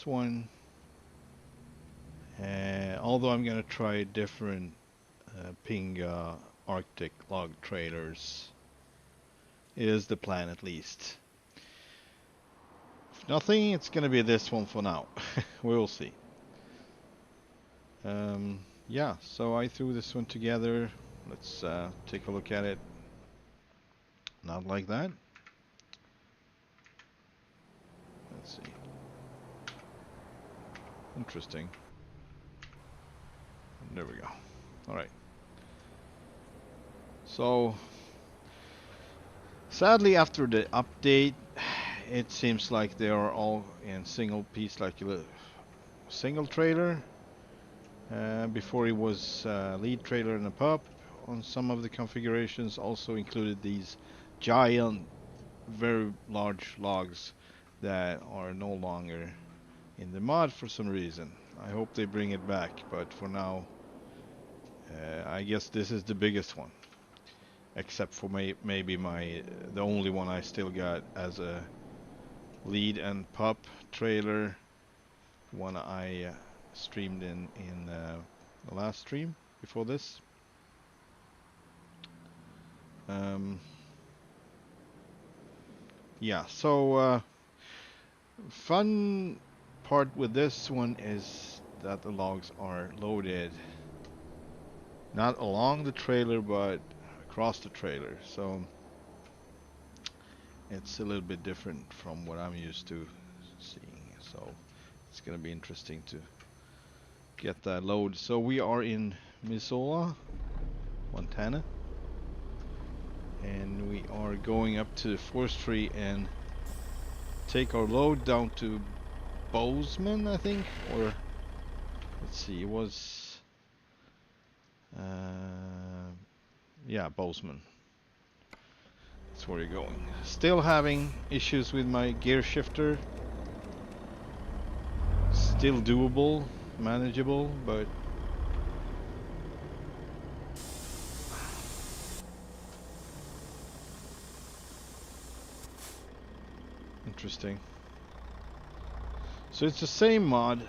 this one, although I'm gonna try different Pinga Arctic log trailers, is the plan at least. If nothing, it's gonna be this one for now. We'll see. Yeah, so I threw this one together. Let's take a look at it. Not like that. Let's see. Interesting. There we go. All right. So, sadly, after the update, it seems like they are all in single piece, like a single trailer. Before it was lead trailer and a pup. On some of the configurations also included these giant, very large logs that are no longer in the mod for some reason. I hope they bring it back, but for now, I guess this is the biggest one, except for maybe the only one I still got as a lead and pup trailer, one I streamed in the last stream before this. Yeah, so fun part with this one is that the logs are loaded not along the trailer but across the trailer, so it's a little bit different from what I'm used to seeing. So it's gonna be interesting to get that load. So we are in Missoula, Montana, and we are going up to the forestry and take our load down to Bozeman, I think, or let's see, it was yeah, Bozeman. That's where you're going. Still having issues with my gear shifter. Still doable, manageable, but interesting. So it's the same mod.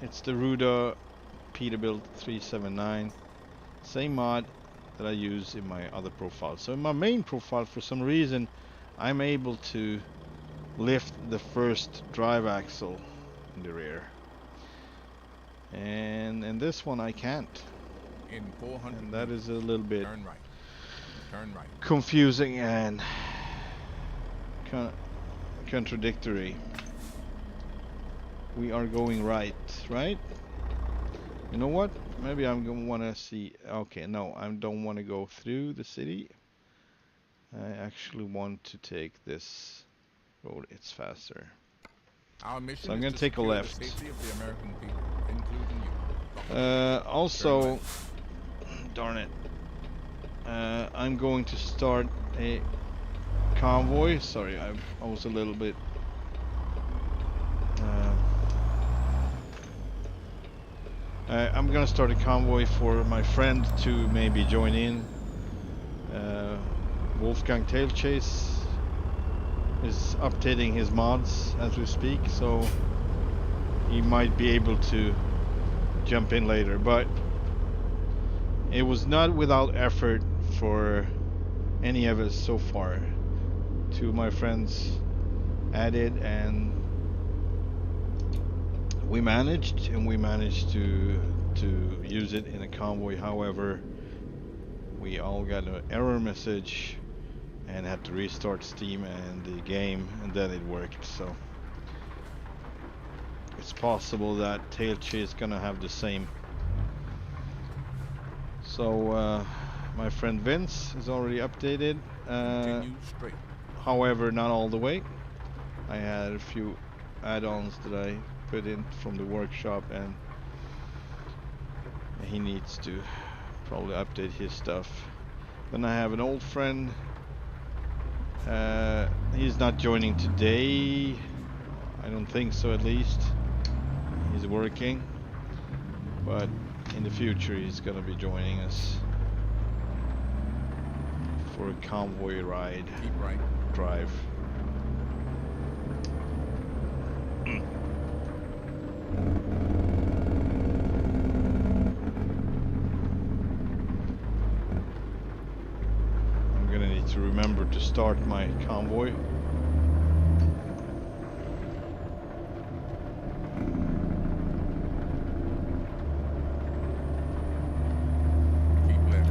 It's the Rudas Peterbilt 379. Same mod that I use in my other profile. So in my main profile, for some reason, I'm able to lift the first drive axle in the rear. And in this one I can't. In 400 and that is a little bit turn right. Turn right. confusing and contradictory. We are going right? You know what? Maybe I'm gonna want to see. Okay, no, I don't want to go through the city. I actually want to take this road. It's faster. Our mission So I'm is gonna to take a secure the left. safety of the American people, including you. Also, darn it. I'm going to start a convoy. Sorry, I was a little bit I'm gonna start a convoy for my friend to maybe join in. Wolfgang Tailchase is updating his mods as we speak, so he might be able to jump in later, but it was not without effort for any of us so far. Two of my friends added, and we managed to use it in a convoy. However, we all got an error message and had to restart Steam and the game, and then it worked. So it's possible that Tailchase is gonna have the same. So my friend Vince is already updated. Continue straight. However, not all the way. I had a few add-ons that I put in from the workshop, and he needs to probably update his stuff. Then I have an old friend. He's not joining today. I don't think so, at least. He's working. But in the future he's gonna be joining us for a convoy ride. Keep right. Drive. remember to start my convoy. Keep left.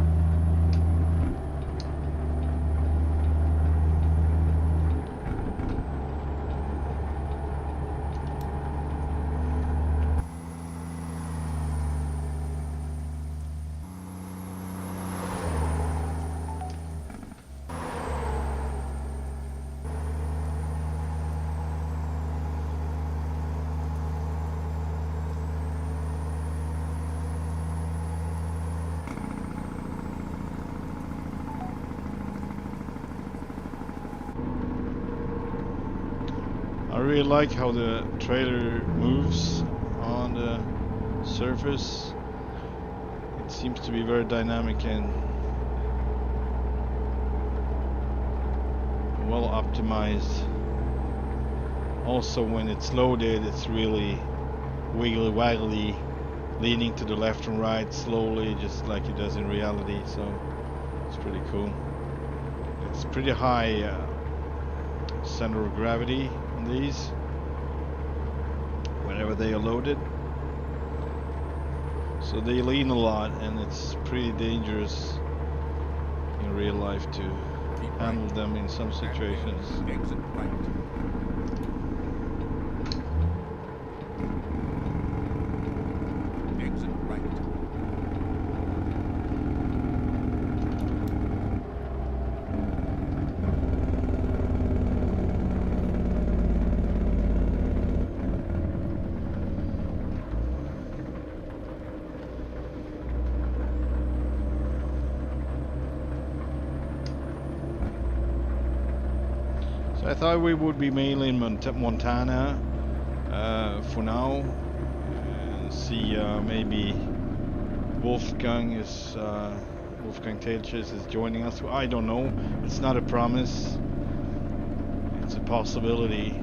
I really like how the trailer moves on the surface. It seems to be very dynamic and well optimized. Also, when it's loaded, it's really wiggly waggly, leaning to the left and right slowly, just like it does in reality. So it's pretty cool. It's pretty high center of gravity on these whenever they are loaded, so they lean a lot, and it's pretty dangerous in real life to handle them in some situations. Exit right. Exit right. So I thought we would be mainly in Montana for now, and see maybe Wolfgang Tailchase is joining us. I don't know. It's not a promise. It's a possibility.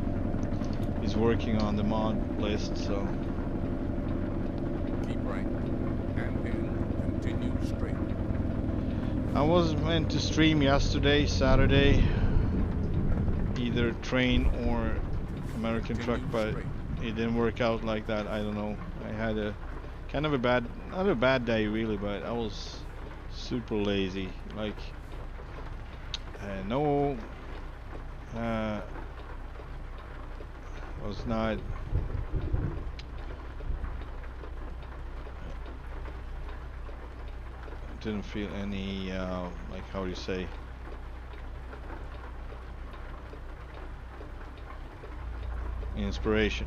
He's working on the mod list, so. Keep right. And then continue straight. I was meant to stream yesterday, Saturday, either train or American truck, but it didn't work out like that. I don't know. I had a kind of a bad, not a bad day really, but I was super lazy. Like, no, was not. Didn't feel any like, how do you say, inspiration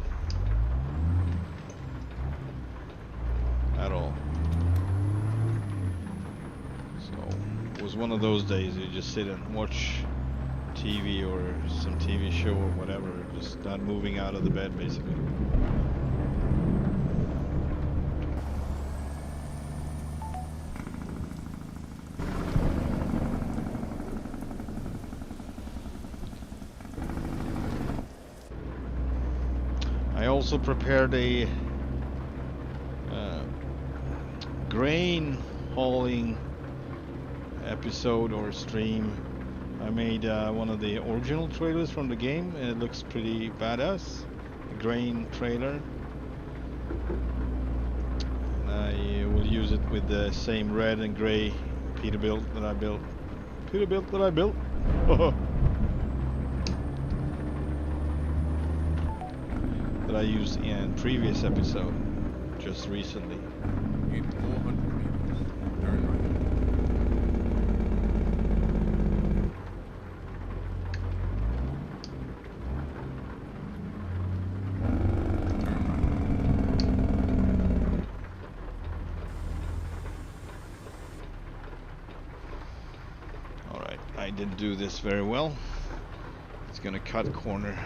at all. So it was one of those days you just sit and watch TV or some TV show or whatever, just not moving out of the bed basically. I also prepared a grain hauling episode or stream. I made one of the original trailers from the game, and it looks pretty badass. A grain trailer. And I will use it with the same red and gray Peterbilt that I built. That I used in previous episode, just recently. In 400 meters, turn right. Alright, I didn't do this very well. It's gonna cut corner.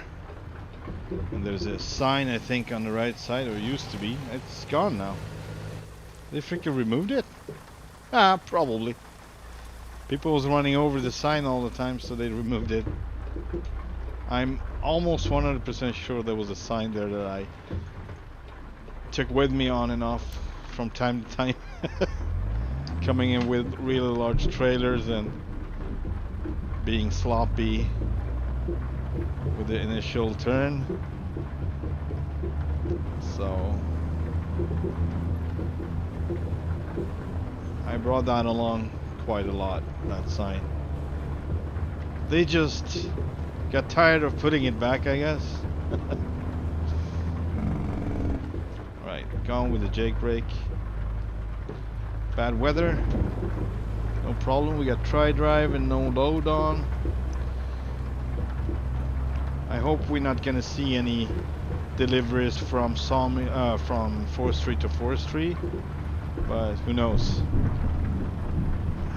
And there's a sign, I think, on the right side, or used to be. It's gone now. They freaking removed it? Ah, probably. People was running over the sign all the time, so they removed it. I'm almost 100% sure there was a sign there that I took with me on and off from time to time. Coming in with really large trailers and being sloppy with the initial turn. So I brought that along quite a lot, that sign. They just got tired of putting it back, I guess. Right, gone with the Jake brake. Bad weather. No problem, we got tri-drive and no load on. I hope we're not gonna see any deliveries from from forestry to forestry, but who knows?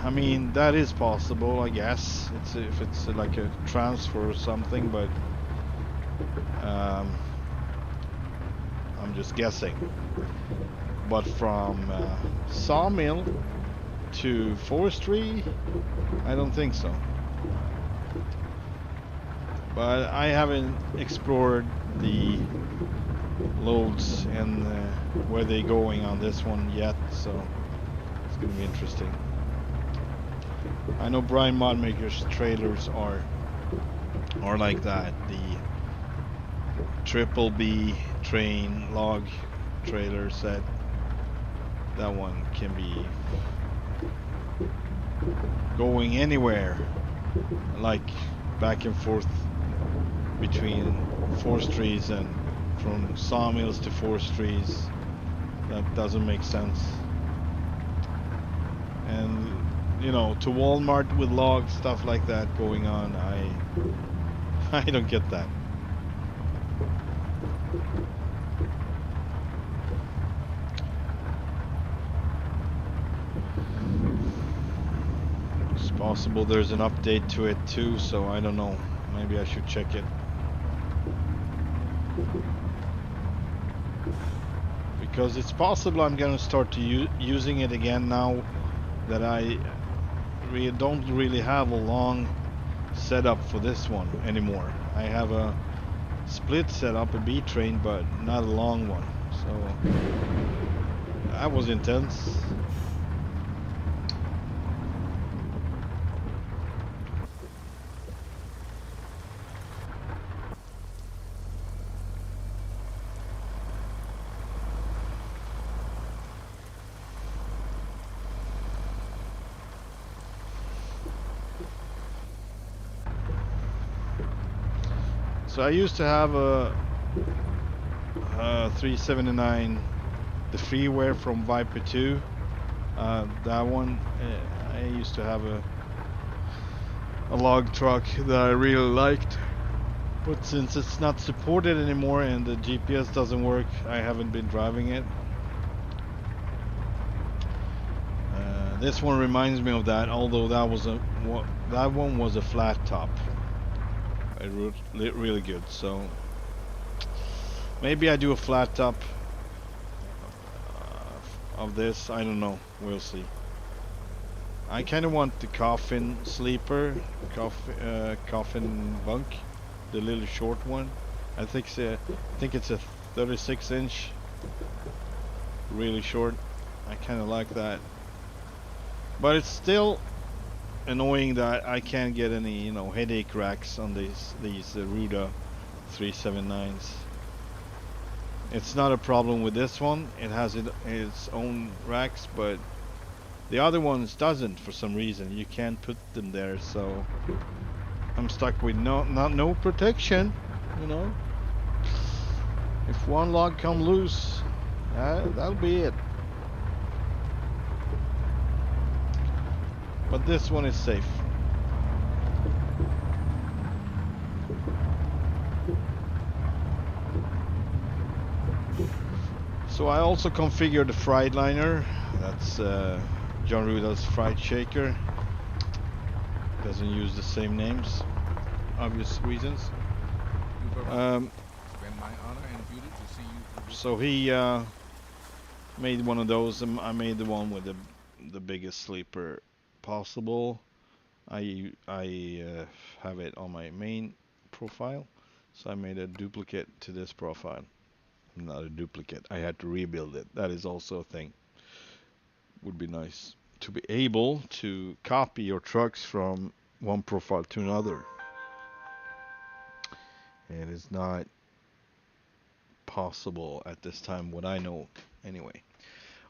I mean, that is possible, I guess. If it's like a transfer or something, but I'm just guessing. But from sawmill to forestry, I don't think so. But I haven't explored the loads and where they're going on this one yet, so it's gonna be interesting. I know Brian Modmaker's trailers are like that. The triple B train log trailer set, that one can be going anywhere, like back and forth between forestries and from sawmills to forestries. That doesn't make sense. And you know, to Walmart with logs, stuff like that going on, I don't get that. It's possible there's an update to it too, so I don't know. Maybe I should check it. Because it's possible I'm gonna start to using it again now that I don't really have a long setup for this one anymore. I have a split setup, a B train, but not a long one. So that was intense. So I used to have a 379, the freeware from Viper 2. That one, I used to have a log truck that I really liked. But since it's not supported anymore and the GPS doesn't work, I haven't been driving it. This one reminds me of that, although that one was a flat top. It rode really good, so maybe I do a flat top of this. I don't know, we'll see. I kind of want the coffin sleeper, coffin bunk, the little short one. I think it's a 36-inch, really short. I kind of like that, but it's still annoying that I can't get any, you know, headache racks on these Ruda 379s. It's not a problem with this one. It has its own racks, but the other ones doesn't for some reason. You can't put them there, so I'm stuck with no protection, you know. If one log come loose, that'll be it. But this one is safe. So I also configured the fried liner. That's Jon Rudas fried shaker. Doesn't use the same names, obvious reasons. It's been my honor and beauty to see you. So he made one of those, and I made the one with the biggest sleeper possible. I have it on my main profile, so I made a duplicate to this profile. Not a duplicate, I had to rebuild it. That is also a thing. Would be nice to be able to copy your trucks from one profile to another. It is not possible at this time, what I know, anyway.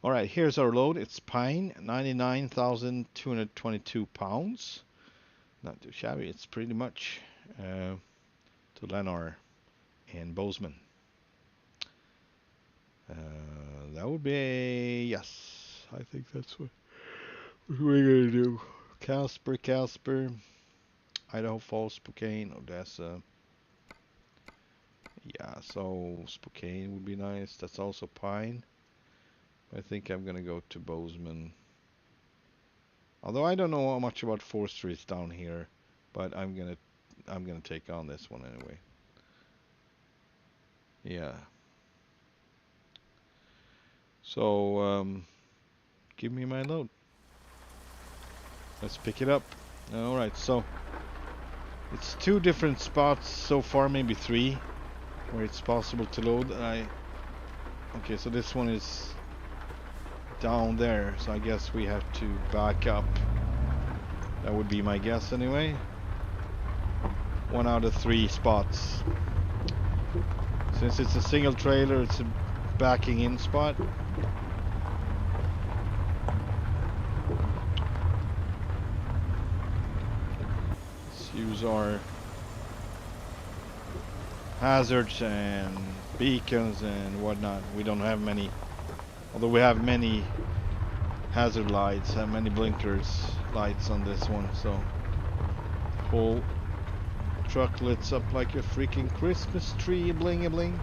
All right, here's our load. It's pine, 99,222 pounds. Not too shabby. It's pretty much to Lennar and Bozeman. That would be a yes. I think that's what we're gonna do. Casper, Idaho Falls, Spokane, Odessa. Yeah, so Spokane would be nice. That's also pine. I think I'm gonna go to Bozeman. Although I don't know much about forestries down here, but I'm gonna take on this one anyway. Yeah. So give me my load. Let's pick it up. All right. So it's 2 different spots so far, maybe 3, where it's possible to load. Okay. So this one is down there. So I guess we have to back up. That would be my guess anyway. 1 out of 3 spots. Since it's a single trailer, it's a backing in spot. Let's use our hazards and beacons and whatnot. We don't have many, although we have many hazard lights and many blinkers lights on this one, so whole truck lights up like a freaking Christmas tree, bling a bling.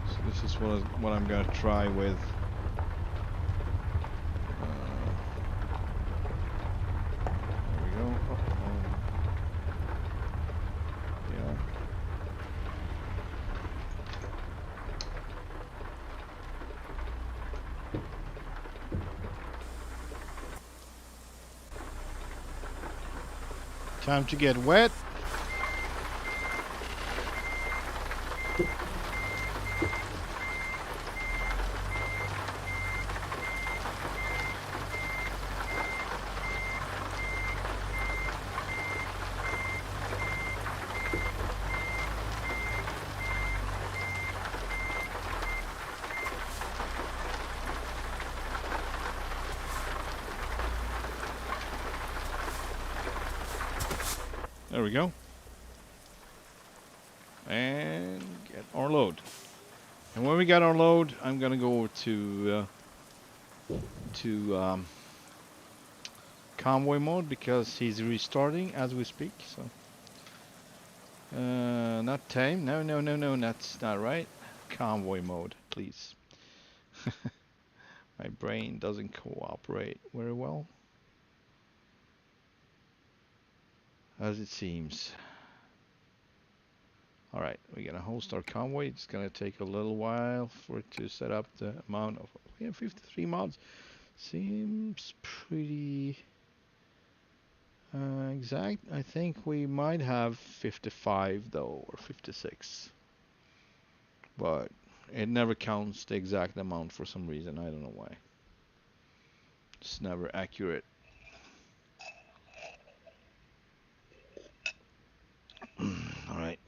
So this is what I'm gonna try with. There we go. Yeah. Time to get wet. There we go. And get our load. And when we got our load, I'm gonna go over to convoy mode because he's restarting as we speak. So not tame. No, that's not right. Convoy mode, please. My brain doesn't cooperate very well, as it seems. Alright, we're gonna host our convoy. It's gonna take a little while for it to set up the amount of. We have 53 mods. Seems pretty exact. I think we might have 55 though, or 56. But it never counts the exact amount for some reason. I don't know why. It's never accurate. Alright.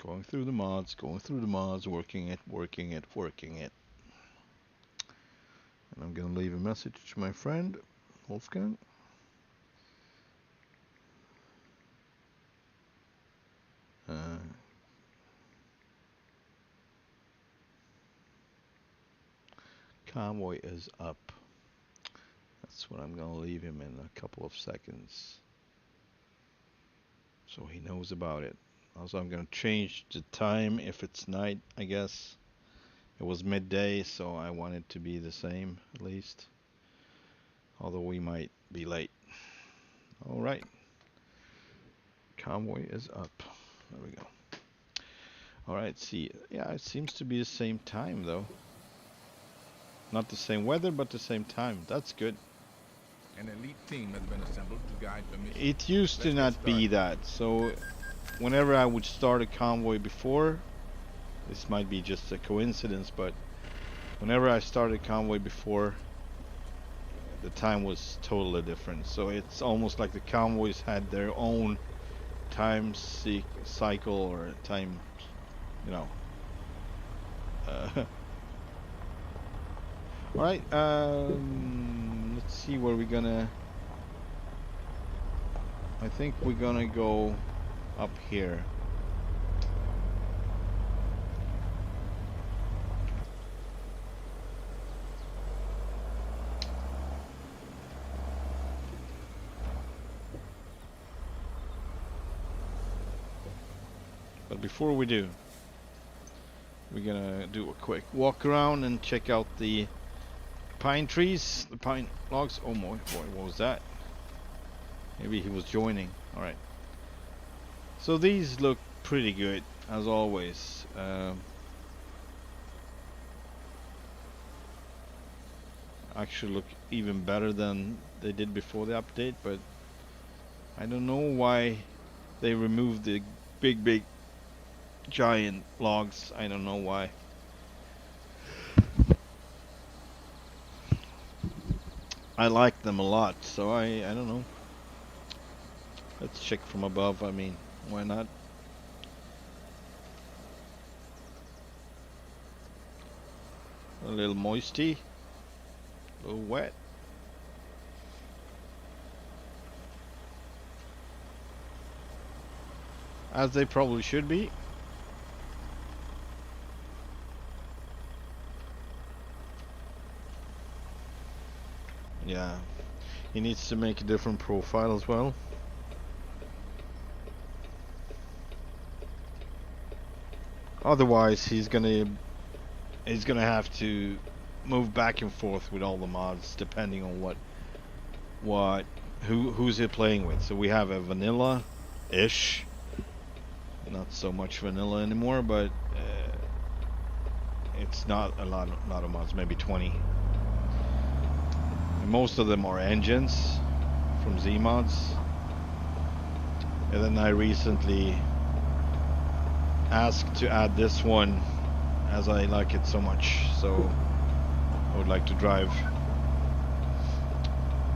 Going through the mods, working it. And I'm gonna leave a message to my friend, Wolfgang. Convoy is up. That's what I'm gonna leave him in a couple of seconds, so he knows about it. Also, I'm gonna change the time if it's night, I guess. It was midday, so I want it to be the same at least. Although we might be late. Alright. Convoy is up. There we go. Alright, see. Yeah, it seems to be the same time though. Not the same weather, but the same time. That's good. An elite team has been assembled to guide the mission. It used to not be that, so whenever I would start a convoy before, this might be just a coincidence, but Whenever I started convoy before, the time was totally different. So it's almost like the convoys had their own time cycle or time, you know. All right. Let's see where we're gonna. I think we're gonna go up here. But before we do, we're gonna do a quick walk around and check out the pine trees, the pine logs. Oh boy, what was that? Maybe he was joining. Alright. So these look pretty good, as always. Actually look even better than they did before the update, but I don't know why they removed the big giant logs. I don't know why. I like them a lot, so I don't know. Let's check from above. I mean, why not? A little moisty, a little wet. As they probably should be. Yeah, he needs to make a different profile as well. Otherwise, he's gonna have to move back and forth with all the mods depending on who's he playing with. So we have a vanilla-ish, not so much vanilla anymore, but it's not a lot of mods, maybe 20. And most of them are engines from ZeeMods. And then I recently asked to add this one as I like it so much, so I would like to drive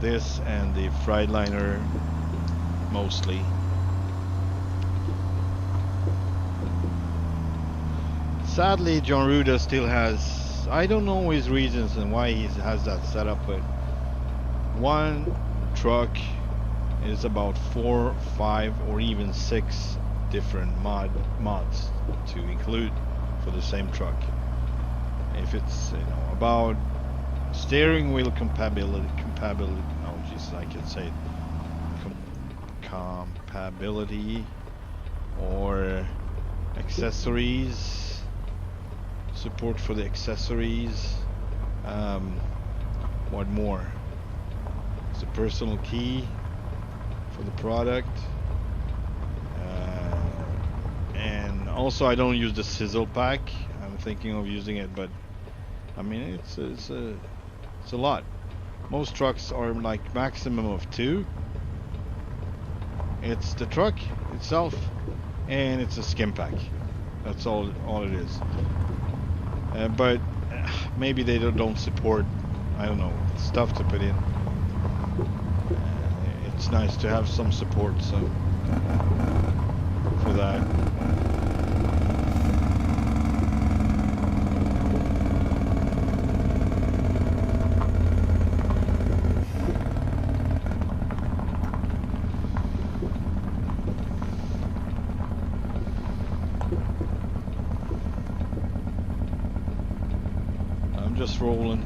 this and the Freightliner mostly. Sadly, Jon Rudas still has, I don't know his reasons and why he has that setup, but one truck is about 4, 5 or even 6 different mods to include for the same truck. If it's, you know, about steering wheel compatibility, oh Jesus, I can say compatibility, or accessories, support for the accessories, what more? It's a personal key for the product. And also I don't use the sizzle pack. I'm thinking of using it, but I mean it's a lot. Most trucks are like maximum of 2. It's the truck itself and it's a skim pack. That's all it is. But maybe they don't support, I don't know, stuff to put in. It's nice to have some support, so for that. I'm just rolling.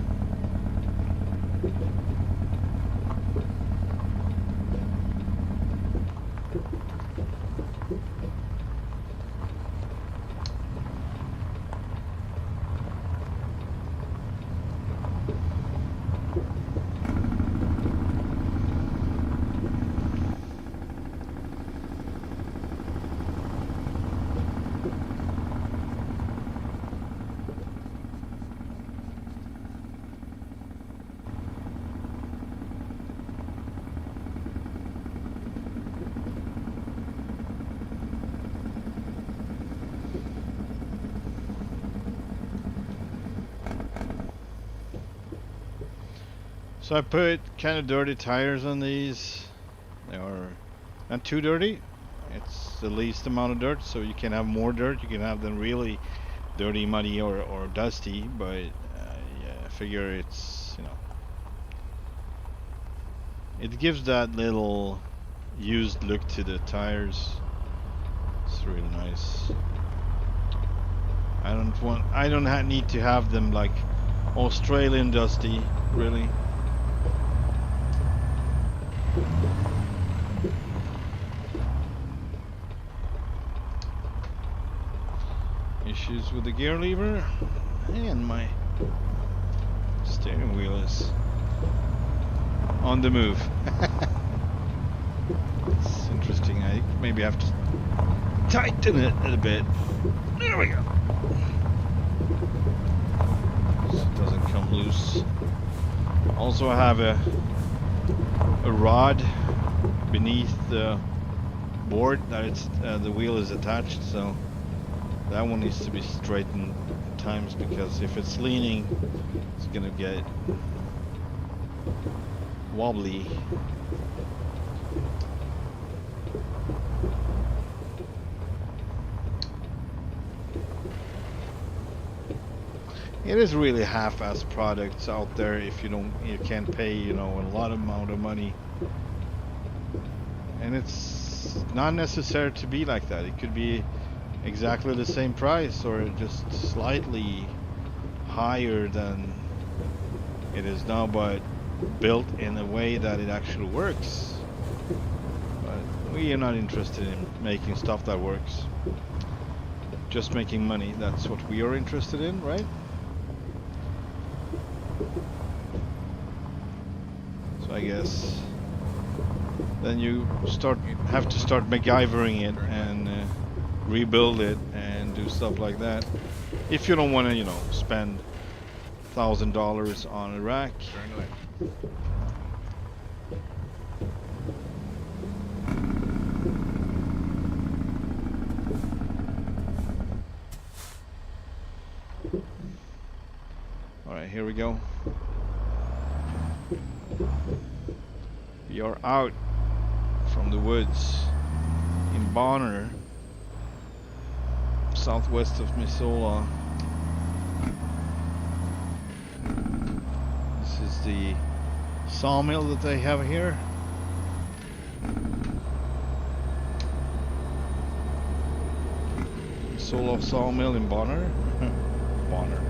So I put kind of dirty tires on these. They are not too dirty. It's the least amount of dirt, so you can have more dirt. You can have them really dirty, muddy, or dusty. But yeah, I figure it's, you know, it gives that little used look to the tires. It's really nice. I don't need to have them like Australian dusty, really. Issues with the gear lever, and my steering wheel is on the move. It's interesting. I maybe have to tighten it a bit. There we go. So it doesn't come loose. Also, I have a rod beneath the board that it's the wheel is attached, so that one needs to be straightened at times, because if it's leaning, it's gonna get wobbly. It is really half-ass products out there if you can't pay, you know, a lot amount of money. And it's not necessary to be like that. It could be exactly the same price or just slightly higher than it is now, but built in a way that it actually works. But we are not interested in making stuff that works. Just making money, that's what we are interested in, right? So I guess then you have to start MacGyvering it and rebuild it and do stuff like that. If you don't want to, you know, spend $1,000 on a rack. All right, here we go. We are out from the woods in Bonner, southwest of Missoula. This is the sawmill that they have here. Missoula sawmill in Bonner. Bonner.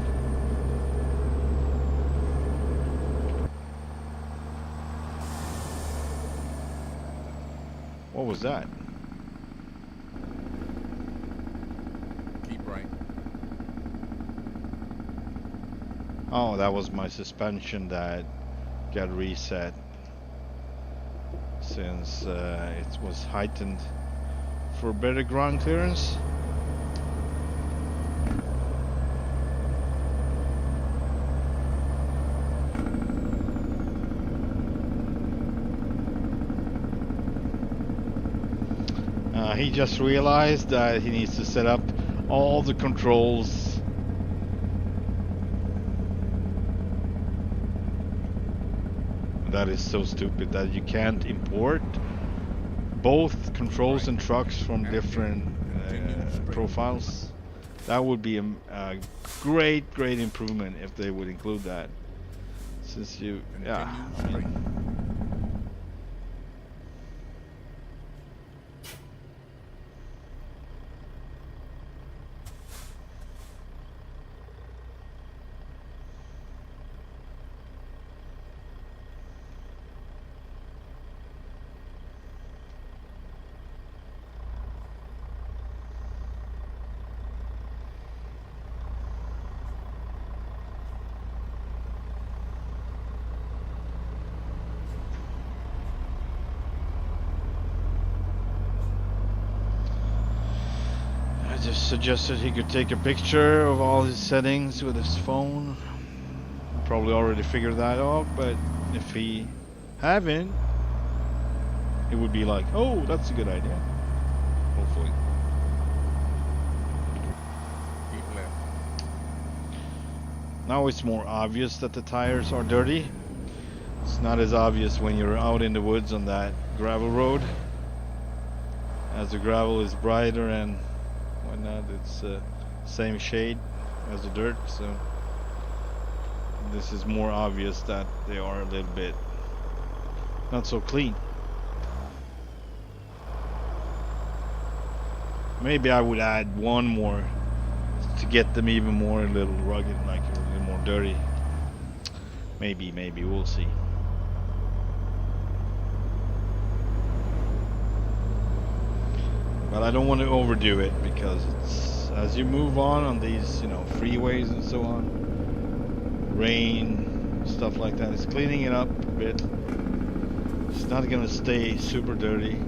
What was that? Keep right. Oh, that was my suspension that got reset since it was heightened for better ground clearance. He just realized that he needs to set up all the controls. That is so stupid that you can't import both controls and trucks from different profiles. That would be a great improvement if they would include that. Since you, yeah, I mean, just suggested he could take a picture of all his settings with his phone. Probably already figured that out, but if he haven't, it would be like, oh, that's a good idea. Hopefully. Keep left. Now it's more obvious that the tires are dirty. It's not as obvious when you're out in the woods on that gravel road, as the gravel is brighter and whatnot. It's same shade as the dirt, so this is more obvious that they are a little bit not so clean. Maybe I would add one more to get them even more a little rugged, like a little more dirty. Maybe we'll see. But I don't want to overdo it, because it's, as you move on these, you know, freeways and so on, rain, stuff like that, it's cleaning it up a bit. It's not gonna stay super dirty.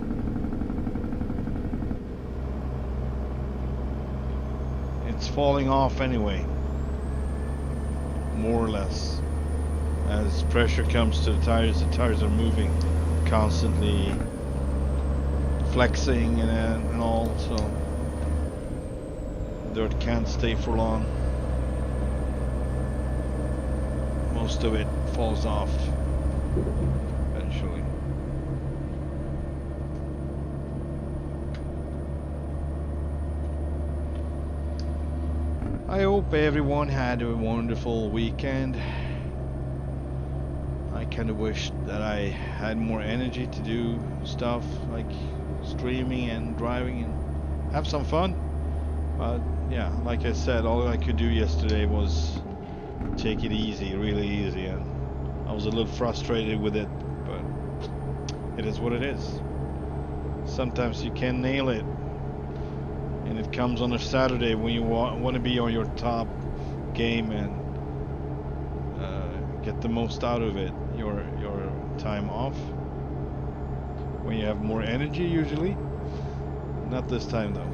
It's falling off anyway, more or less. As pressure comes to the tires are moving constantly, flexing and all, so dirt can't stay for long. Most of it falls off eventually. I hope everyone had a wonderful weekend. I kind of wish that I had more energy to do stuff like streaming and driving and have some fun. But yeah, like I said, all I could do yesterday was take it easy, really easy, and I was a little frustrated with it, but it is what it is. Sometimes you can nail it, and it comes on a Saturday when you want to be on your top game and get the most out of it, your time off, when you have more energy usually. Not this time though.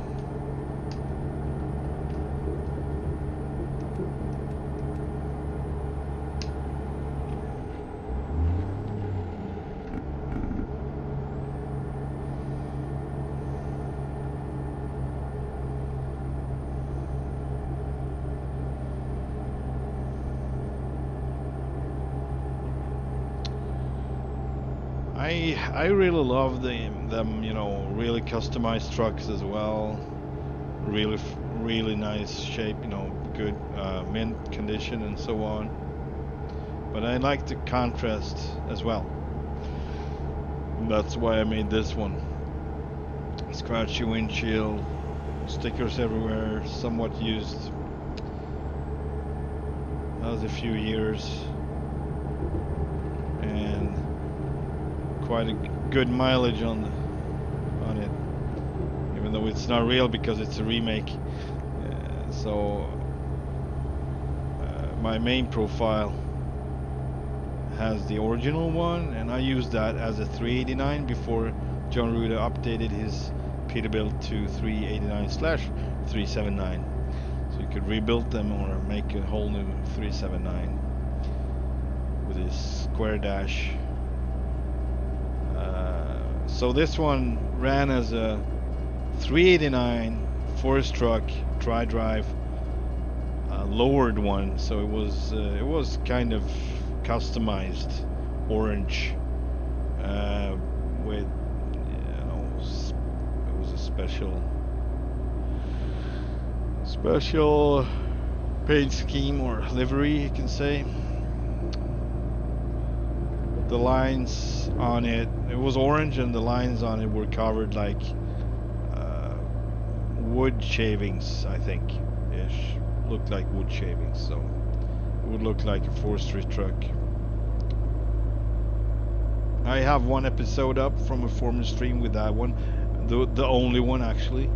I really love them, you know, really customized trucks as well. Really nice shape, you know, good mint condition and so on. But I like the contrast as well. That's why I made this one. Scratchy windshield, stickers everywhere, somewhat used. That was a few years. And quite a good mileage on it, even though it's not real because it's a remake. My main profile has the original one, and I used that as a 389 before Jon Rudas updated his Peterbilt to 389/379, so you could rebuild them or make a whole new 379 with his square dash. So this one ran as a 389 forest truck, tri-drive, lowered one, so it was kind of customized orange, with, you know, it was a special paint scheme or livery, you can say. The lines on it was orange, and the lines on it were covered like wood shavings, I think, ish. Looked like wood shavings, so it would look like a forestry truck. I have one episode up from a former stream with that one, the only one actually.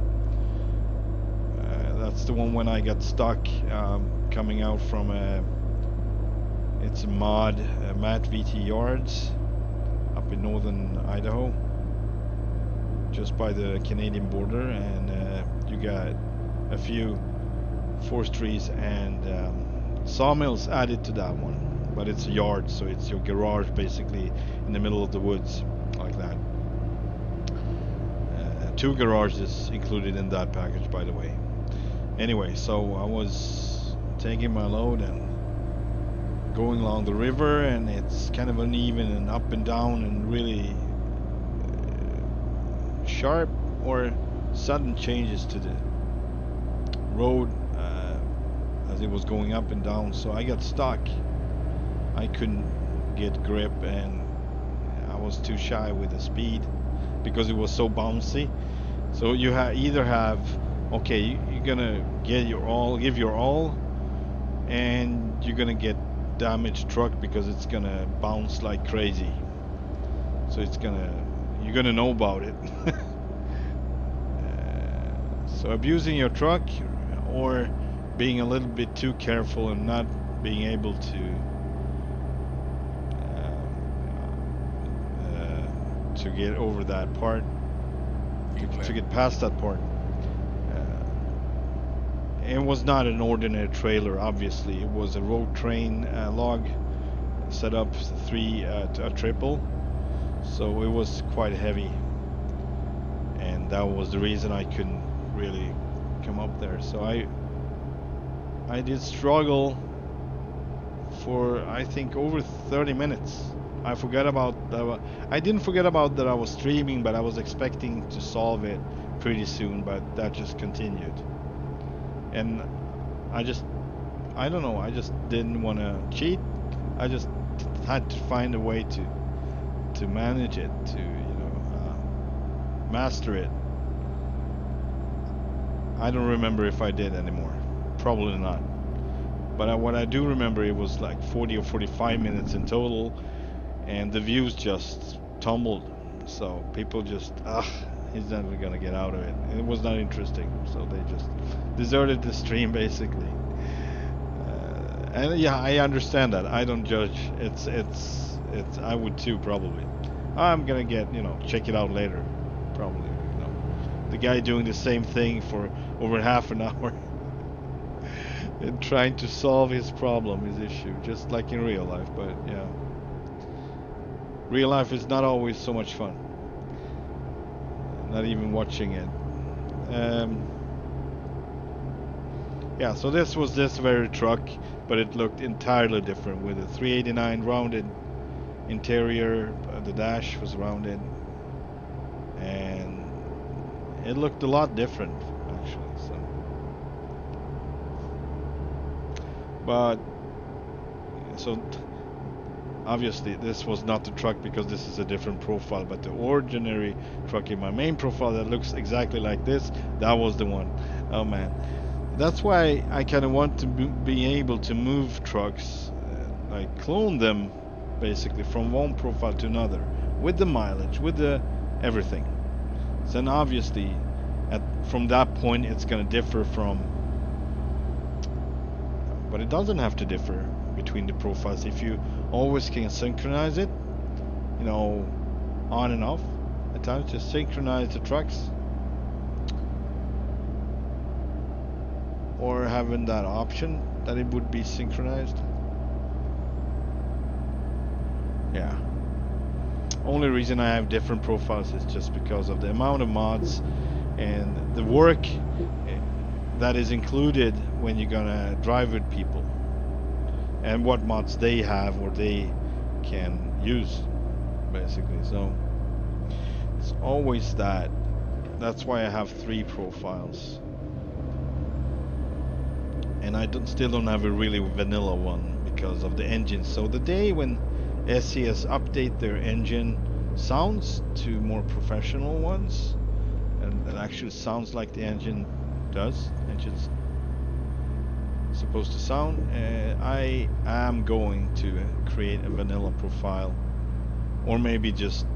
That's the one when I got stuck coming out from it's a mod, Matt VT Yards up in northern Idaho, just by the Canadian border, and you got a few forest trees and sawmills added to that one, but it's a yard, so it's your garage basically in the middle of the woods, like that. 2 garages included in that package, by the way. Anyway, so I was taking my load and going along the river, and it's kind of uneven and up and down and really sharp or sudden changes to the road as it was going up and down. So I got stuck. I couldn't get grip, and I was too shy with the speed because it was so bouncy. So you either have, okay, you're gonna give your all, and you're gonna get damaged truck because it's gonna bounce like crazy. So you're gonna know about it. So abusing your truck or being a little bit too careful and not being able to get over that part, to get past that part. It was not an ordinary trailer, obviously. It was a road train log set up a triple, so it was quite heavy, and that was the reason I couldn't really come up there. So I did struggle for, I think, over 30 minutes. I forgot about I didn't forget about that I was streaming, but I was expecting to solve it pretty soon, but that just continued. And I don't know, I just didn't want to cheat. I just had to find a way to manage it, to master it. I don't remember if I did anymore. Probably not. But what I do remember, it was like 40 or 45 minutes in total, and the views just tumbled. So people just, he's never gonna get out of it. It was not interesting, so they just deserted the stream basically. And yeah, I understand that. I don't judge. It's I would too probably. I'm gonna check it out later, probably. The guy doing the same thing for over half an hour and trying to solve his problem, his issue, just like in real life. But yeah, real life is not always so much fun. Not even watching it. Yeah, so this was this very truck, but it looked entirely different with a 389 rounded interior. The dash was rounded, and it looked a lot different actually. So obviously this was not the truck because this is a different profile, but the ordinary truck in my main profile that looks exactly like this, that was the one. Oh man, that's why I kind of want to be able to move trucks, like clone them basically from one profile to another, with the mileage, with the everything. So then obviously from that point it's going to differ from, but it doesn't have to differ between the profiles if you always can synchronize it, on and off at times. Just synchronize the trucks, or having that option that it would be synchronized. Yeah, only reason I have different profiles is just because of the amount of mods and the work that is included when you're gonna drive with people, and what mods they have or they can use basically. So it's always that. That's why I have 3 profiles, and I still don't have a really vanilla one because of the engine. So the day when SCS update their engine sounds to more professional ones, and it actually sounds like the engine's supposed to sound, I am going to create a vanilla profile, or maybe just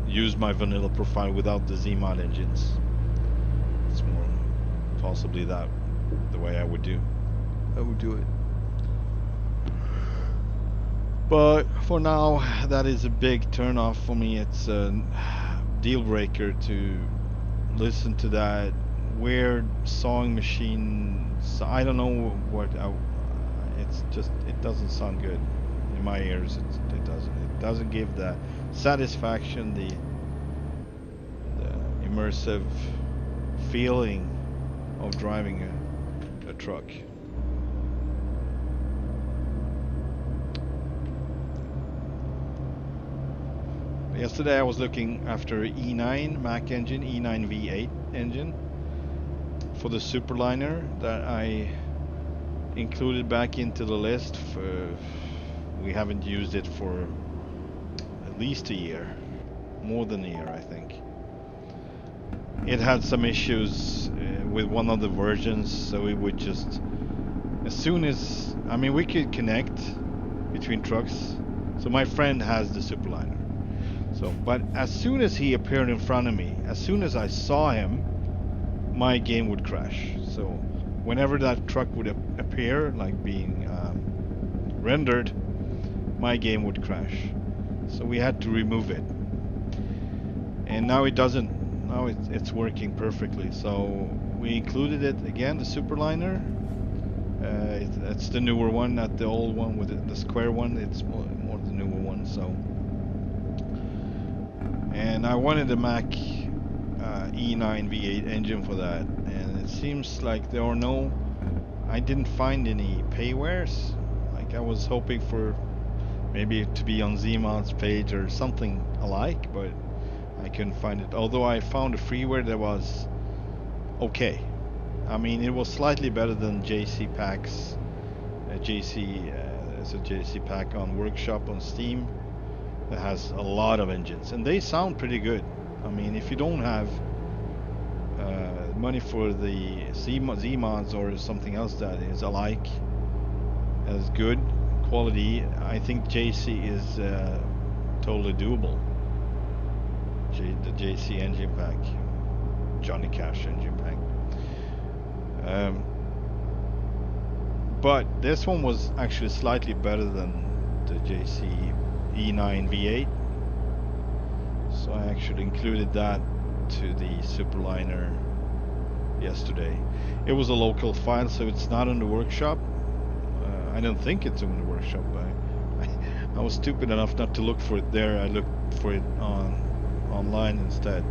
use my vanilla profile without the ZeeMod engines. It's more possibly that the way I would do it. But for now, that is a big turn off for me. It's a deal breaker to listen to that weird sawing machine. So I don't know what. It's just, it doesn't sound good in my ears. It doesn't give the satisfaction, the immersive feeling of driving a truck. Yesterday I was looking after E9 Mac engine, E9 V8 engine for the superliner that I included back into the list. We haven't used it for at least a year, more than a year I think. It had some issues with one of the versions, so we would just, as soon as, I mean, we could connect between trucks. So my friend has the superliner. So, but as soon as he appeared in front of me, as soon as I saw him, my game would crash. So whenever that truck would appear, like being rendered, my game would crash. So we had to remove it. And now it doesn't. Now it's working perfectly. So we included it again, the superliner. It's the newer one, not the old one with the square one. It's more the newer one. So, and I wanted a Mac E9 V8 engine for that, and it seems like there are no. I didn't find any paywares. Like I was hoping for maybe to be on ZeeMod's page or something alike, but I couldn't find it. Although I found a freeware that was okay. I mean, it was slightly better than JC Packs. It's a JC Pack on Workshop on Steam that has a lot of engines, and they sound pretty good. I mean, if you don't have money for the ZeeMods or something else that is alike as good quality, I think JC is totally doable. The JC engine pack, Johnny Cash engine pack. But this one was actually slightly better than the JC E9 V8, so I actually included that to the superliner yesterday. It was a local file, so it's not in the workshop. I don't think it's in the workshop, but I was stupid enough not to look for it there. I looked for it online instead.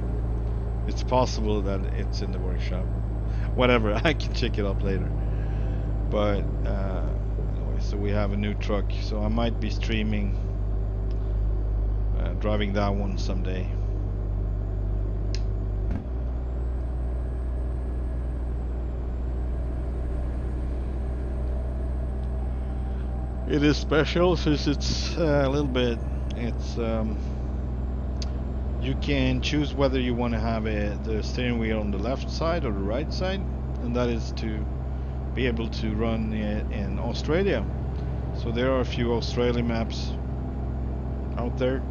It's possible that it's in the workshop. Whatever, I can check it up later. But anyway, so we have a new truck, so I might be streaming driving that one someday. It is special since it's a little bit, it's you can choose whether you want to have the steering wheel on the left side or the right side, and that is to be able to run it in Australia. So there are a few Australian maps out there,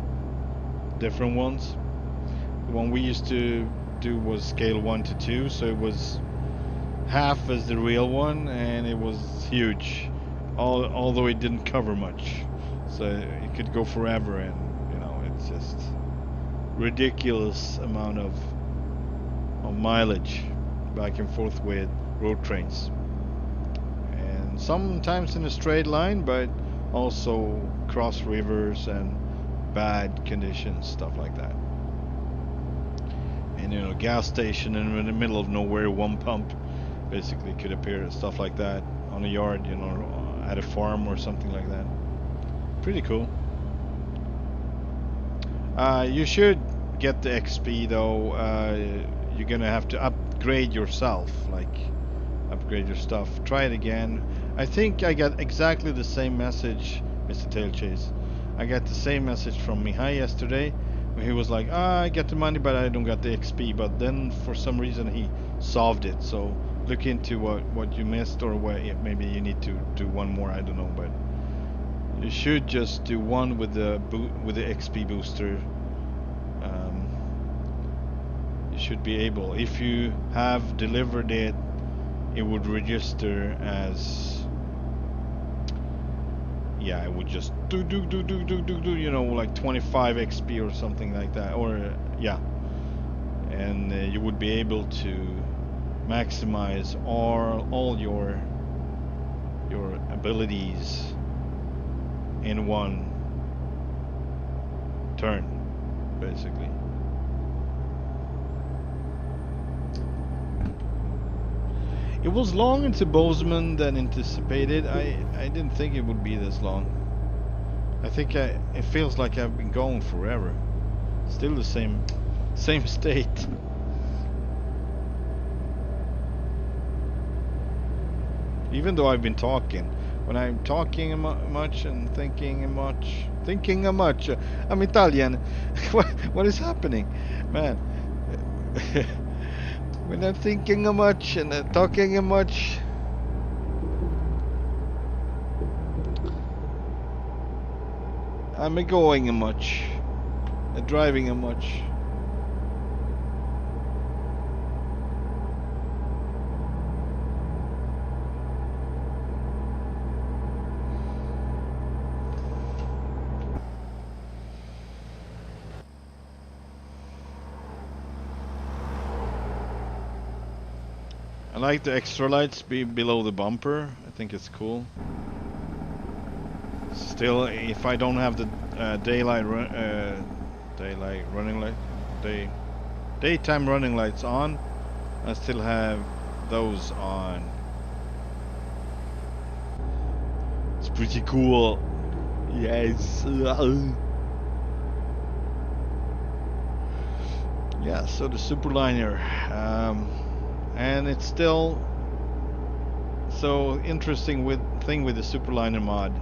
different ones. The one we used to do was scale 1 to 2, so it was half as the real one, and it was huge, although it didn't cover much, so it could go forever, and you know, it's just ridiculous amount of mileage back and forth with road trains, and sometimes in a straight line, but also cross rivers and bad conditions, stuff like that. And you know, gas station in the middle of nowhere, one pump basically could appear, stuff like that, on a yard, you know, at a farm or something like that. Pretty cool. You should get the XP though. You're gonna have to upgrade yourself, like upgrade your stuff. Try it again. I think I got exactly the same message, Mr. Tailchase. I got the same message from Mihai yesterday, where he was like, I get the money but I don't got the XP, but then for some reason he solved it. So look into what you missed, or what maybe you need to do one more, I don't know, but you should just do one with the XP booster. You should be able, if you have delivered it, it would register as, yeah, it would just do, you know, like 25 XP or something like that, or yeah, and you would be able to maximize all your abilities in one turn, basically. It was long into Bozeman than anticipated. I didn't think it would be this long. I think it feels like I've been going forever. Still the same state. Even though I've been talking, when I'm talking much and thinking much, I'm Italian. What is happening, man? When I'm thinking much and talking much, I'm going much, driving much. I like the extra lights below the bumper. I think it's cool. Still, if I don't have the daytime running lights on, I still have those on. It's pretty cool. Yes. Yeah. So the Superliner. And it's still so interesting thing with the Superliner mod.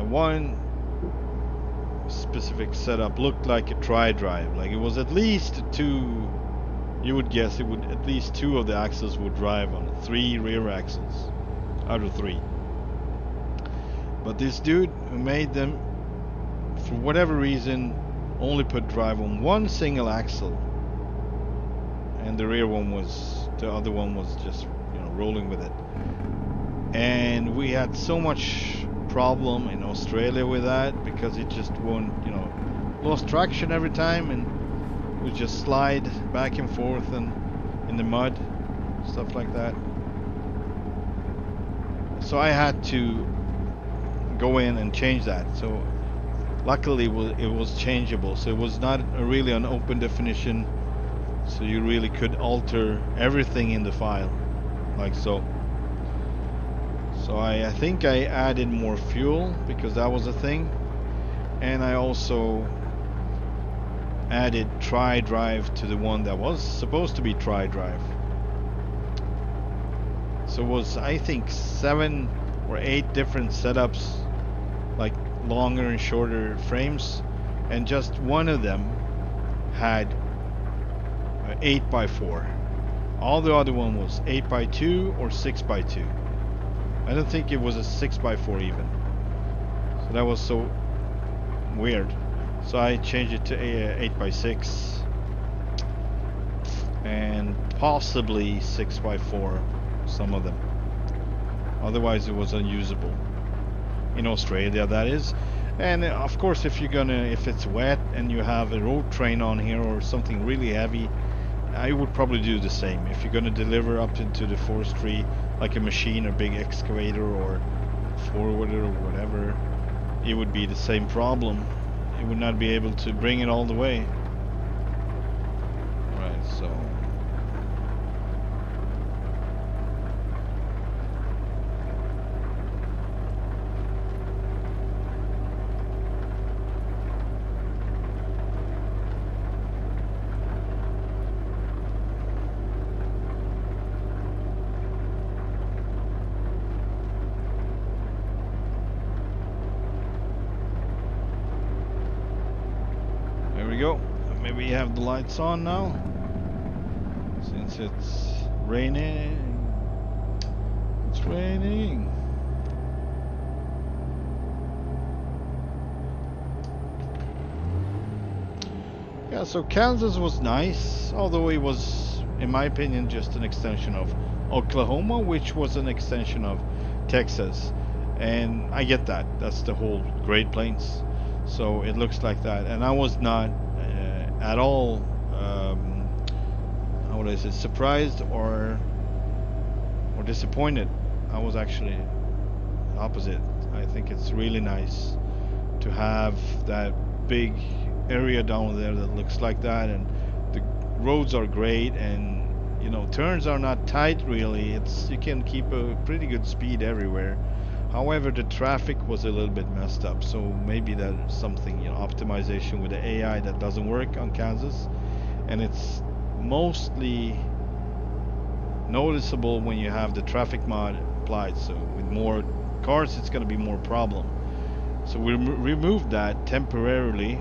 One specific setup looked like a tri-drive, like it was at least two. You would guess it would at least two of the axles would drive on 3 rear axles out of 3. But this dude who made them, for whatever reason, only put drive on one single axle. And the rear one the other one was just, rolling with it. And we had so much problem in Australia with that because it just lost traction every time and would just slide back and forth and in the mud, stuff like that. So I had to go in and change that. So luckily it was changeable. So it was not really an open definition. So you really could alter everything in the file, like so. So I think I added more fuel because that was a thing, and I also added tri-drive to the one that was supposed to be tri-drive. So it was, I think, 7 or 8 different setups, like longer and shorter frames, and just one of them had 8x4. All the other one was 8x2 or 6x2. I don't think it was a 6x4 even. So that was so weird. So I changed it to 8x6 and possibly 6x4, some of them. Otherwise it was unusable. In Australia, that is. And of course, if it's wet and you have a road train on here or something really heavy, I would probably do the same. If you're gonna deliver up into the forestry, like a machine, a big excavator or forwarder or whatever, it would be the same problem. You would not be able to bring it all the way. Right, so. Go. Maybe you have the lights on now, since it's raining. It's raining. Yeah, so Kansas was nice, although it was, in my opinion, just an extension of Oklahoma, which was an extension of Texas. And I get that. That's the whole Great Plains. So it looks like that. And I was not at all, what is it, surprised or disappointed. I was actually opposite. I think it's really nice to have that big area down there that looks like that, and the roads are great, and turns are not tight really. You can keep a pretty good speed everywhere. However, the traffic was a little bit messed up, so maybe there's something, optimization with the AI that doesn't work on Kansas, and it's mostly noticeable when you have the traffic mod applied. So with more cars, it's going to be more problem. So we removed that temporarily.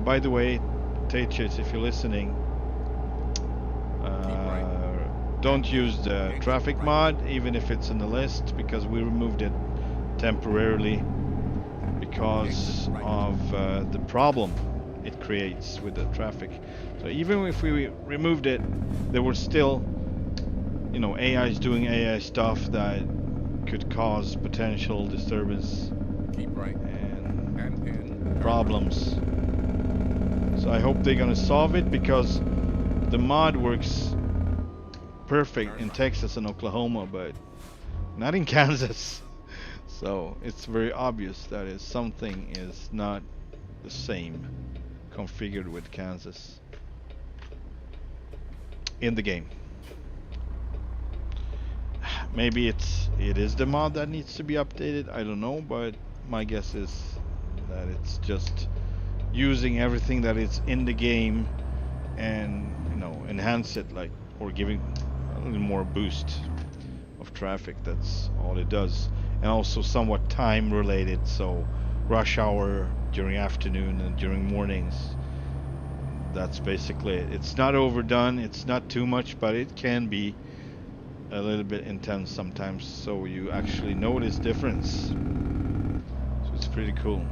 By the way, Tatechis, if you're listening, don't use the traffic mod, even if it's in the list, because we removed it temporarily because of the problem it creates with the traffic. So even if we removed it, there were still, AI is doing AI stuff that could cause potential disturbance and problems. So I hope they're gonna solve it, because the mod works perfect in Texas and Oklahoma, but not in Kansas. So it's very obvious that something is not the same configured with Kansas in the game. Maybe it is the mod that needs to be updated, I don't know, but my guess is that it's just using everything that is in the game and enhance it, like, or giving a little more boost of traffic. That's all it does. And also somewhat time related, so rush hour during afternoon and during mornings. That's basically it. It's not overdone, it's not too much, but it can be a little bit intense sometimes, so you actually notice difference. So it's pretty cool,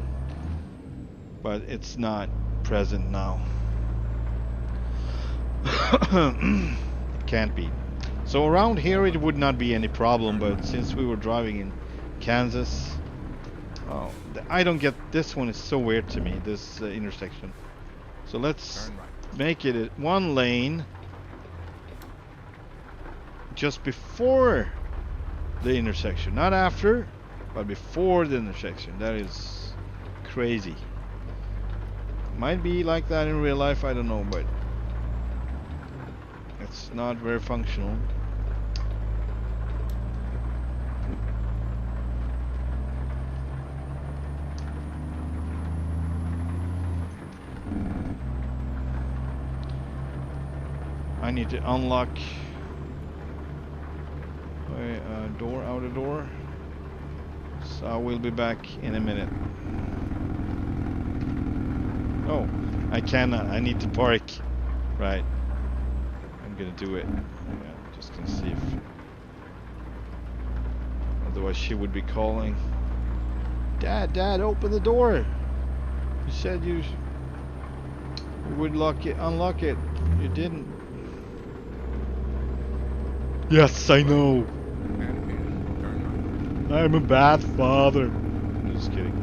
but it's not present now. It can't be. So around here it would not be any problem, but since we were driving in Kansas, I don't get, this one is so weird to me, this intersection. So let's make it one lane just before the intersection, not after, but before the intersection. That is crazy. Might be like that in real life, I don't know, but it's not very functional. I need to unlock door, outer door. So I will be back in a minute. Oh, I cannot. I need to park. Right. I'm gonna do it. Yeah, just gonna see if. Otherwise, she would be calling. Dad, open the door. You said you would unlock it. You didn't. Yes, I know. I'm a bad father. I'm just kidding.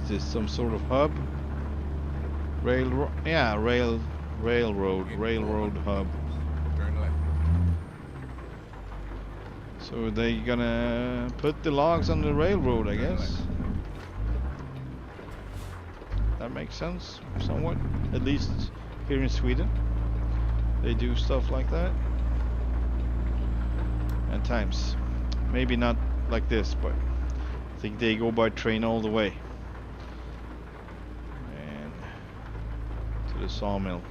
This some sort of hub? Railroad hub. Turn left. So they gonna put the logs on the railroad, I guess. That makes sense, somewhat. At least here in Sweden, they do stuff like that. At times, maybe not like this, but I think they go by train all the way. The sawmill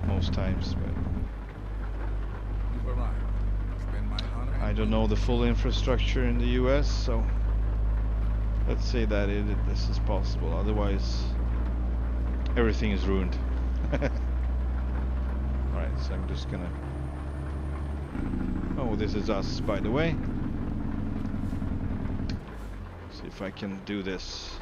most times, but I don't know the full infrastructure in the US, so let's say that this is possible. Otherwise, everything is ruined. Alright, so I'm just gonna. Oh, this is us, by the way. See if I can do this.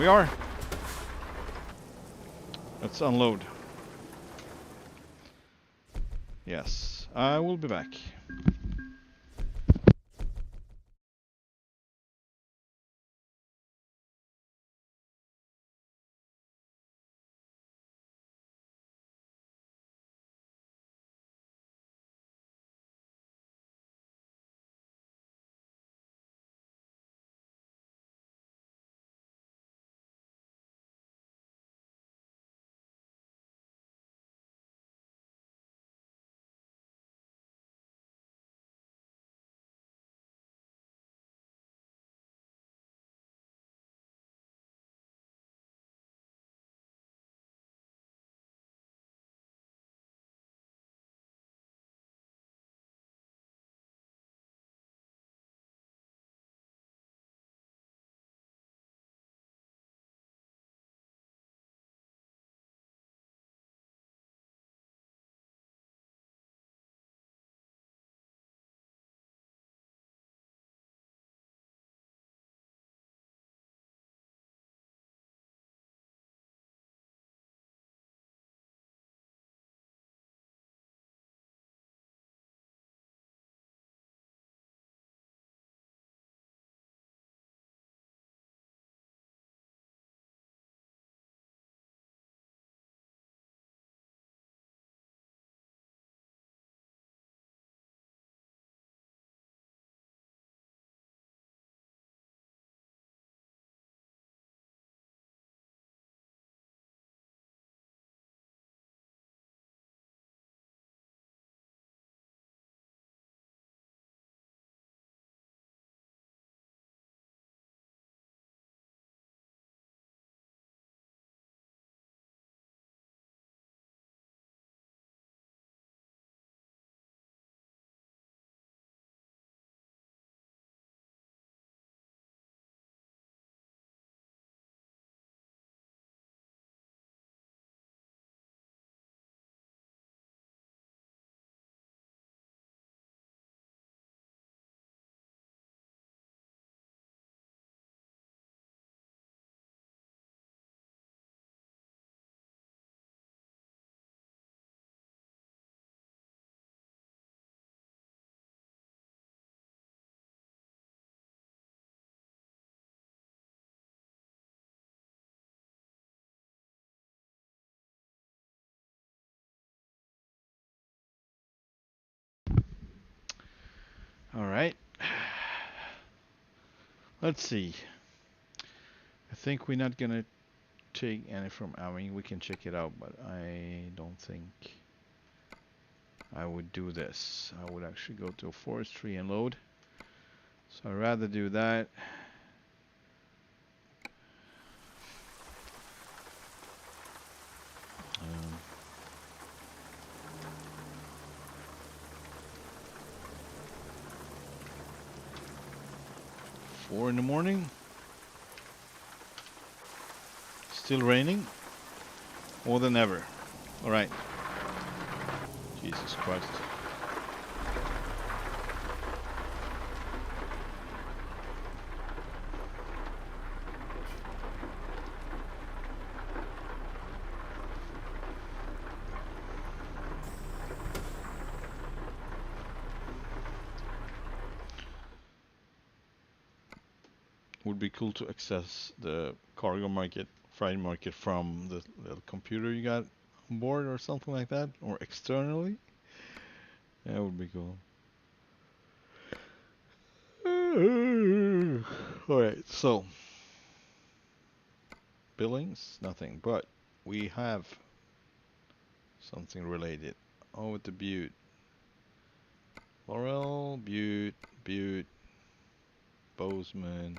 we are. Let's unload. Yes, I will be back. All right. Let's see. I think we're not gonna take any from. I mean, we can check it out, but I don't think I would do this. I would actually go to forestry and load. So I'd rather do that. Um, 4 in the morning. Still raining. More than ever. All right. Jesus Christ. Would be cool to access the cargo market, freight market from the little computer you got on board or something like that, or externally. That would be cool. All right, so billings, nothing, but we have something related. Oh, with the Butte. Laurel, Butte, Butte, Bozeman,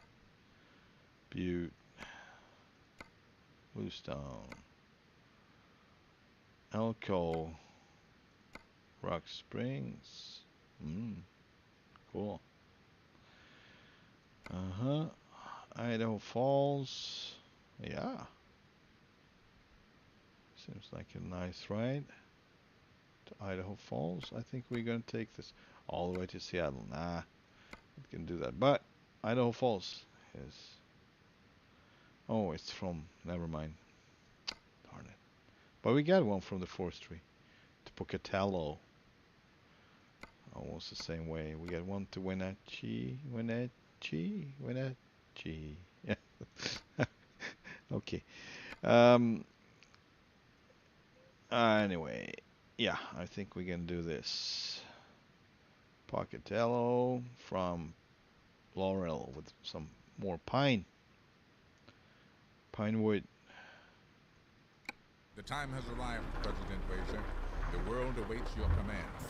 Butte, Bluestone, Elko, Rock Springs. Cool. Uh-huh. Idaho Falls. Yeah. Seems like a nice ride to Idaho Falls. I think we're gonna take this all the way to Seattle. Nah, we can do that. But Idaho Falls is. Oh, it's from. Never mind. Darn it. But we got one from the forestry. To Pocatello. Almost the same way. We got one to Wenatchee. Yeah. Okay. Um. Anyway, yeah, I think we can do this. Pocatello from Laurel with some more pine wood. The time has arrived, President Wazer. The world awaits your commands.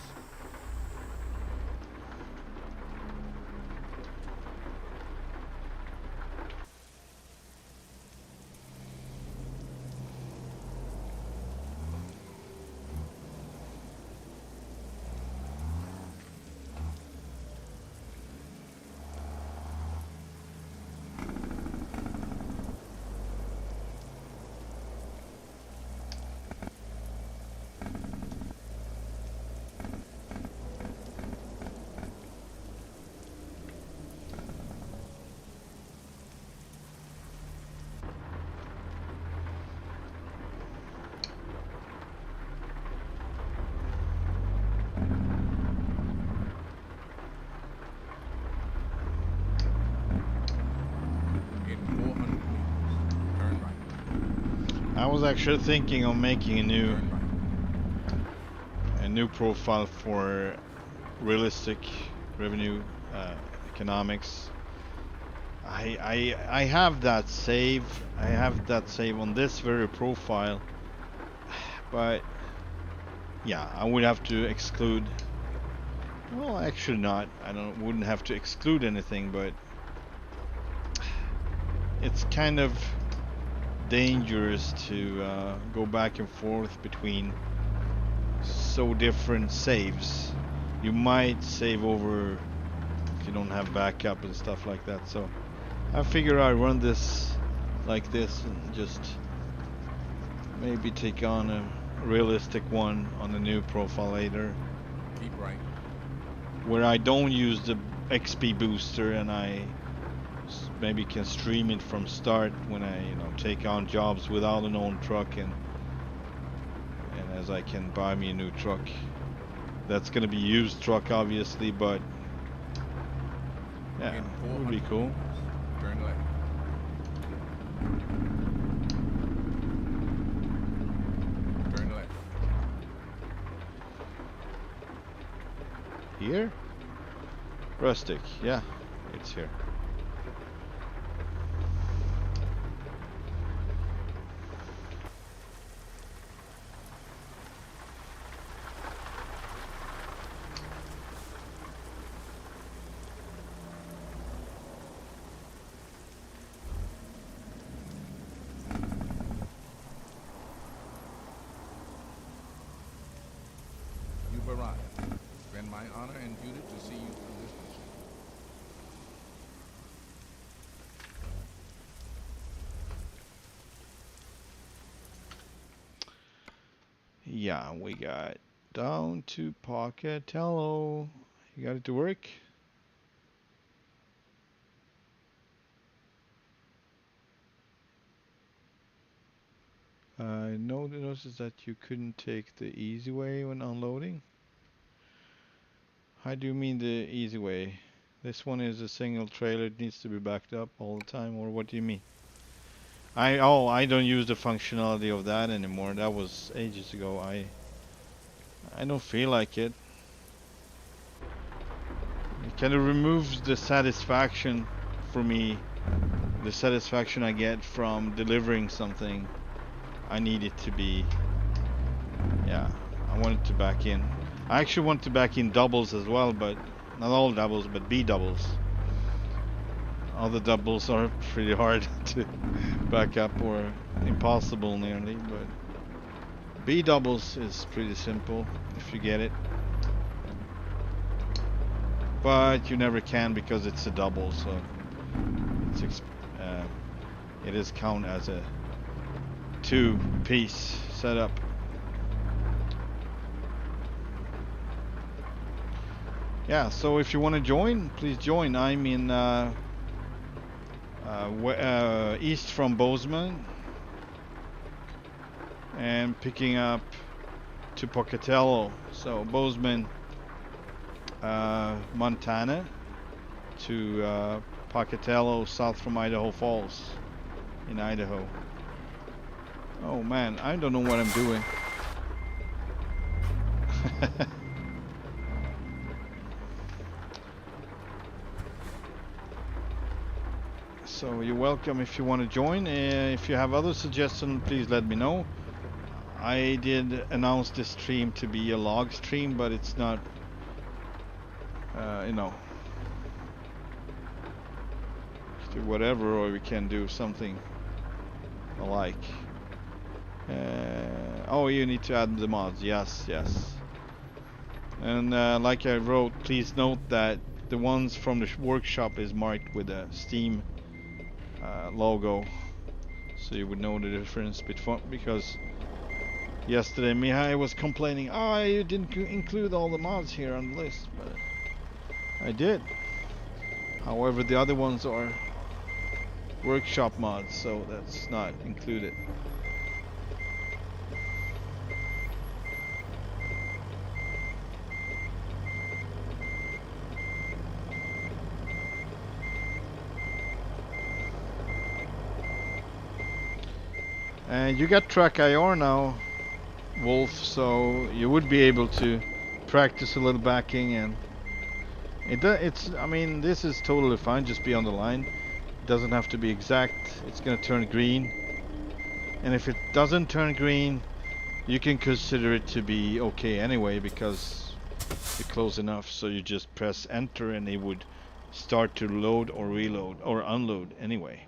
I was actually thinking of making a new profile for realistic revenue economics. I have that save. I have that save on this very profile, but yeah, I would have to exclude. Well, actually not. Wouldn't have to exclude anything, but it's kind of dangerous to go back and forth between so different saves. You might save over if you don't have backup and stuff like that. So I figure I run this like this and just maybe take on a realistic one on the new profile later. Keep right. Where I don't use the XP booster and I maybe can stream it from start when I take on jobs without an own truck and as I can buy me a new truck. That's gonna be used truck obviously, but yeah, it would be cool. Turn left. Turn left. Here? Rustic, yeah, it's here. It's been my honor and duty to see you through this mission. Yeah, we got down to Pocatello. You got it to work? I noticed that you couldn't take the easy way when unloading. How do you mean the easy way? This one is a single trailer, it needs to be backed up all the time, or what do you mean? I don't use the functionality of that anymore. That was ages ago. I don't feel like it. It kind of removes the satisfaction for me, the satisfaction I get from delivering something. I need it to be, yeah, I want it to back in. I actually want to back in doubles as well, but not all doubles, but B doubles. Other doubles are pretty hard to back up or impossible nearly, but B doubles is pretty simple if you get it. But you never can because it's a double, so it is count as a two-piece setup. Yeah, so if you want to join, please join. I'm in east from Bozeman and picking up to Pocatello. So Bozeman, Montana to Pocatello, south from Idaho Falls in Idaho. Oh man, I don't know what I'm doing. So you're welcome if you want to join. If you have other suggestions, please let me know. I did announce this stream to be a log stream, but it's not, you know, do whatever, or we can do something alike. Oh, you need to add the mods. Yes, yes. And like I wrote, please note that the ones from the workshop is marked with a Steam logo, so you would know the difference between, because yesterday Mihai was complaining, oh, you didn't include all the mods here on the list, but I did. However, the other ones are workshop mods, so that's not included. And you got track IR now, Wolf, so you would be able to practice a little backing, and I mean, this is totally fine, just be on the line. It doesn't have to be exact. It's gonna turn green, and if it doesn't turn green, you can consider it to be okay anyway, because you're close enough. So you just press enter and it would start to load or reload or unload anyway,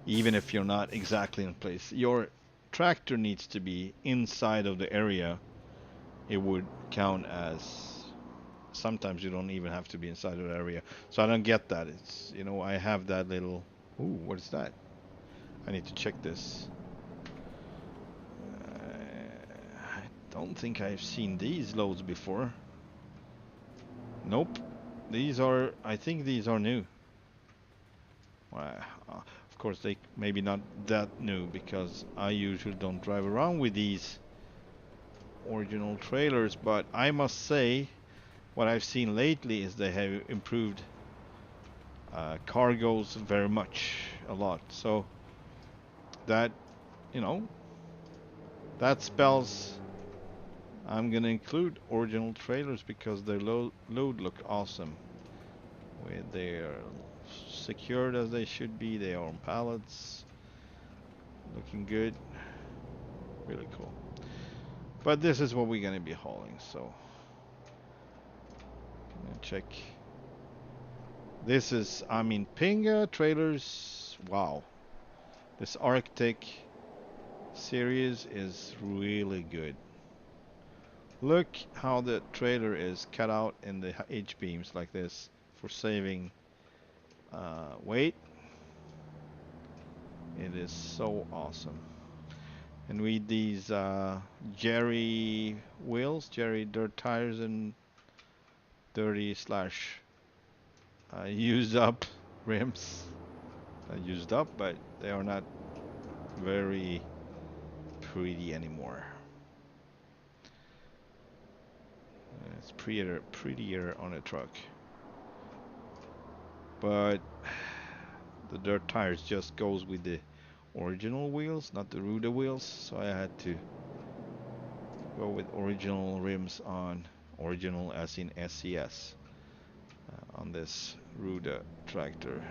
even if you're not exactly in place. Your tractor needs to be inside of the area. It would count as, sometimes you don't even have to be inside of the area. So I don't get that. It's, you know, I have that little, ooh, what is that? I need to check this. I don't think I've seen these loads before. Nope. These are, I think these are new. Of course, they maybe not that new, because I usually don't drive around with these original trailers, but I must say what I've seen lately is they have improved cargoes very much, a lot. So that, you know, that spells I'm gonna include original trailers, because their load look awesome. They're secured as they should be. They are on pallets, looking good, really cool. But this is what we're gonna be hauling, so check. This is, I mean, Pinga trailers, wow. This Arctic series is really good. Look how the trailer is cut out in the H-beams like this for saving weight. It is so awesome. And with these Jerry wheels, Jerry dirt tires, and dirty slash used up rims. Not used up, but they are not very pretty anymore. It's prettier on a truck. But the dirt tires just goes with the original wheels, not the Ruda wheels, so I had to go with original rims on, original as in SCS, on this Ruda tractor.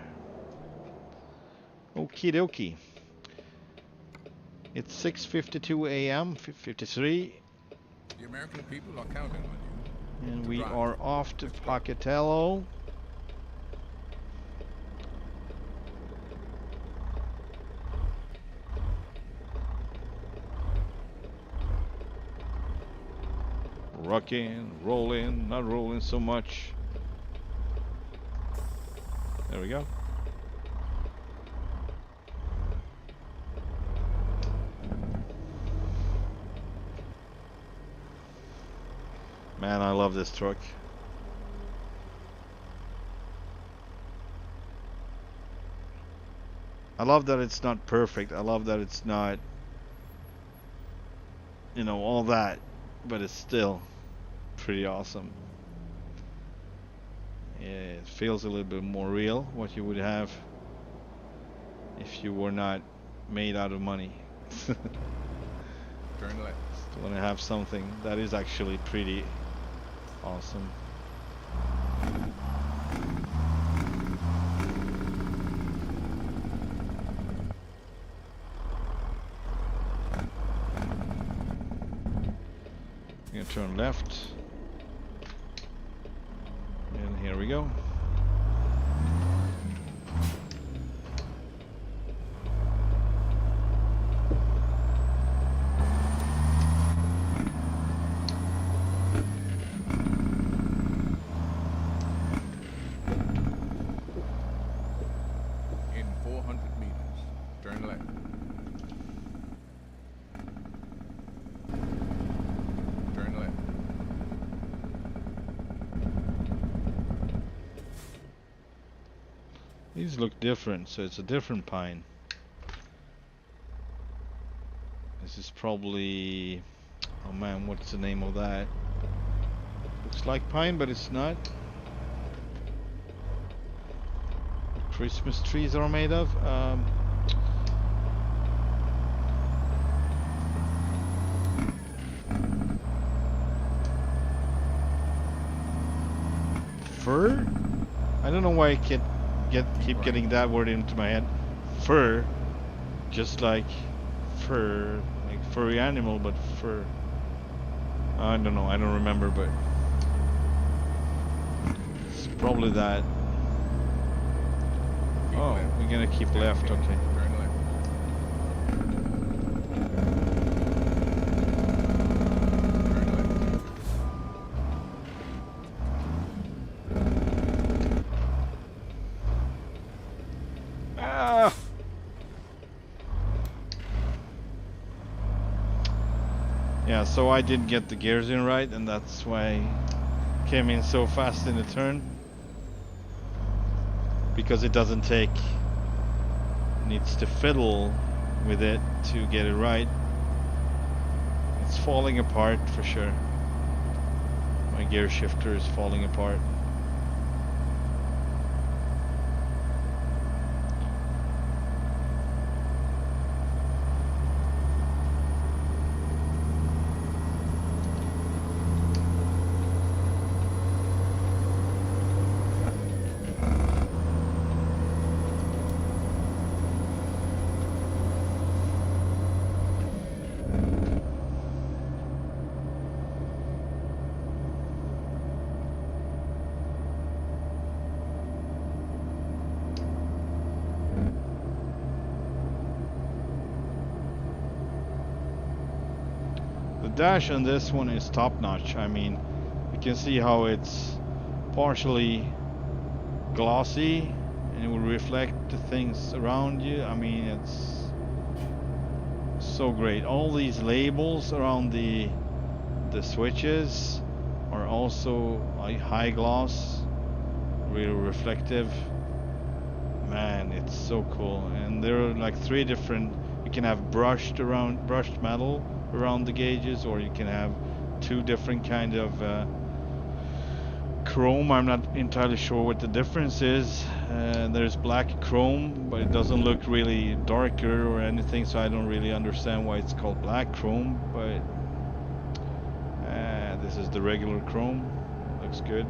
Okie dokie. It's 6:52 a.m. 53. The American people are counting on you. And we are off to Pocatello. Rocking, rolling, not rolling so much. There we go. Man, I love this truck. I love that it's not perfect. I love that it's not, you know, all that, but it's still pretty awesome. Yeah, it feels a little bit more real, what you would have if you were not made out of money. Turn left. Still want to have something that is actually pretty awesome. I'm gonna turn left. And here we go. In 400 meters, turn left. Turn left. These look different, so it's a different pine. This is probably... Oh man, what's the name of that? Looks like pine, but it's not. Christmas trees are made of. Fir? I don't know why I keep getting that word into my head. Fur, just like fur, like furry animal, but fur. I don't know. I don't remember, but it's probably that. Keep Oh, left. we're gonna keep left. Okay. Turn left. Turn left. Ah! Yeah, so I didn't get the gears in right, and that's why I came in so fast in the turn. Because it doesn't take, needs to fiddle with it to get it right. It's falling apart for sure. My gear shifter is falling apart. The dash on this one is top notch. I mean, you can see how it's partially glossy and it will reflect the things around you. I mean, it's so great. All these labels around the switches are also like high gloss, really reflective. Man, it's so cool. And there are like 3 different, you can have brushed metal around the gauges, or you can have 2 different kind of chrome. I'm not entirely sure what the difference is. There's black chrome, but it doesn't look really darker or anything, so I don't really understand why it's called black chrome. But this is the regular chrome. Looks good.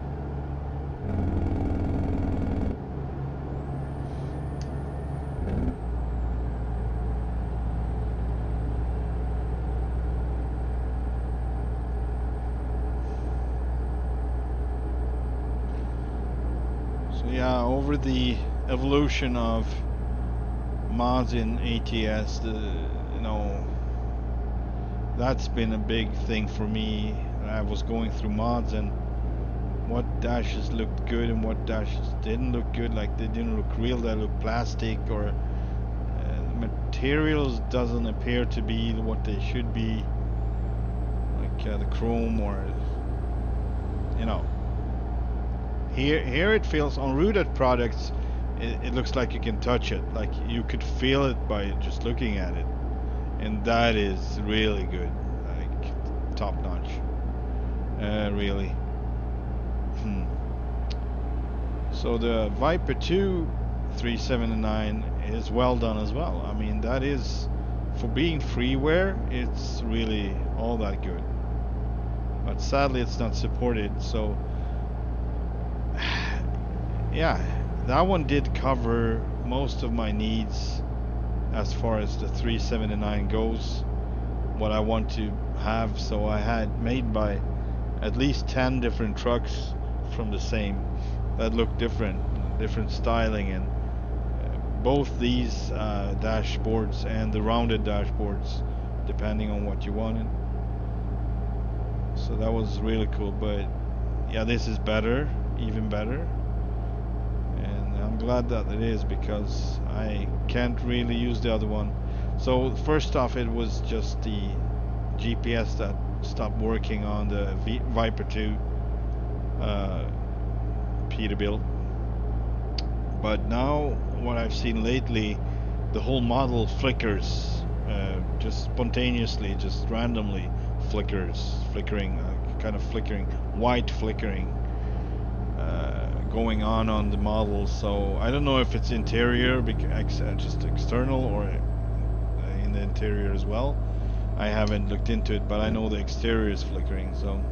Yeah, over the evolution of mods in ATS, you know, that's been a big thing for me. I was going through mods and what dashes looked good and what dashes didn't look good. Like they didn't look real, they looked plastic, or materials doesn't appear to be what they should be, like the chrome, or you know. Here it feels on Rudas products, it looks like you can touch it, like you could feel it by just looking at it, and that is really good, like top notch, really. Hmm. So the Viper 2 379 is well done as well. I mean, that is, for being freeware, it's really all that good. But sadly, it's not supported. So, yeah, that one did cover most of my needs as far as the 379 goes. What I want to have. So I had made by at least 10 different trucks from the same that look different styling, and both these dashboards and the rounded dashboards, depending on what you wanted. So that was really cool. But yeah, this is better, even better, and I'm glad that it is, because I can't really use the other one. So first off, it was just the GPS that stopped working on the Viper 2 Peterbilt. But now, what I've seen lately, the whole model flickers, just spontaneously, just randomly flickering, kind of flickering, white flickering, going on the model. So I don't know if it's interior, just external, or in the interior as well. I haven't looked into it, but I know the exterior is flickering. So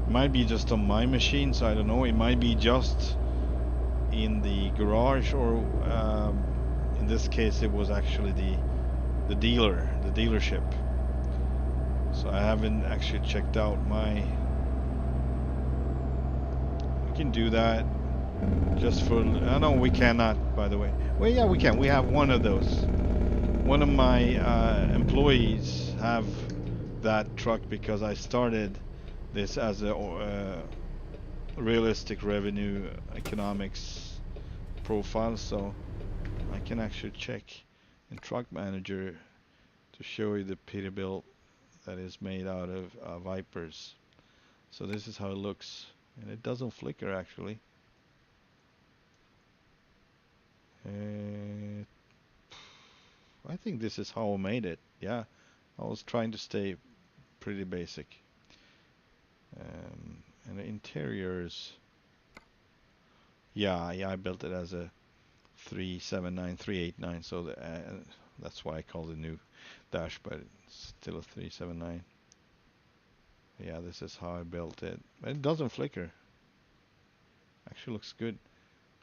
it might be just on my machine. So I don't know. It might be just in the garage, or in this case it was actually the dealership. So I haven't actually checked out my. We can do that just for. No, we cannot, by the way. Well, yeah, we can. We have one of those. One of my employees have that truck, because I started this as a realistic revenue economics profile. So I can actually check in Truck Manager to show you the Peterbilt that is made out of Vipers. So this is how it looks, and it doesn't flicker actually. Uh, I think this is how I made it. Yeah, I was trying to stay pretty basic. And the interiors, yeah, I built it as a 379, 389, so that's why I call it new dash, but it's still a 379. Yeah, this is how I built it. It doesn't flicker. Actually looks good.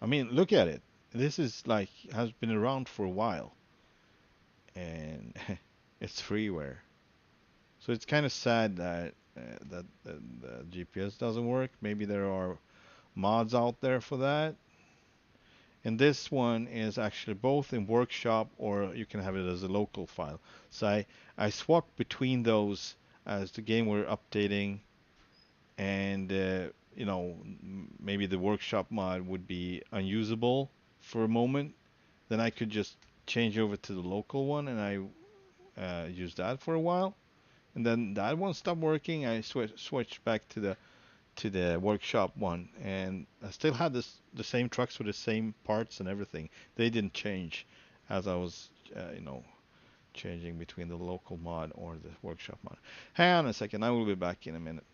I mean, look at it. This is like has been around for a while, and it's freeware. So it's kind of sad that the GPS doesn't work. Maybe there are mods out there for that. And this one is actually both in workshop, or you can have it as a local file. So I swapped between those as the game were updating, and maybe the workshop mod would be unusable for a moment. Then I could just change over to the local one, and I use that for a while. And then that one stopped working. I switched back to the workshop one, and I still had the same trucks with the same parts and everything. They didn't change as I was, changing between the local mod or the workshop mod. Hang on a second, I will be back in a minute.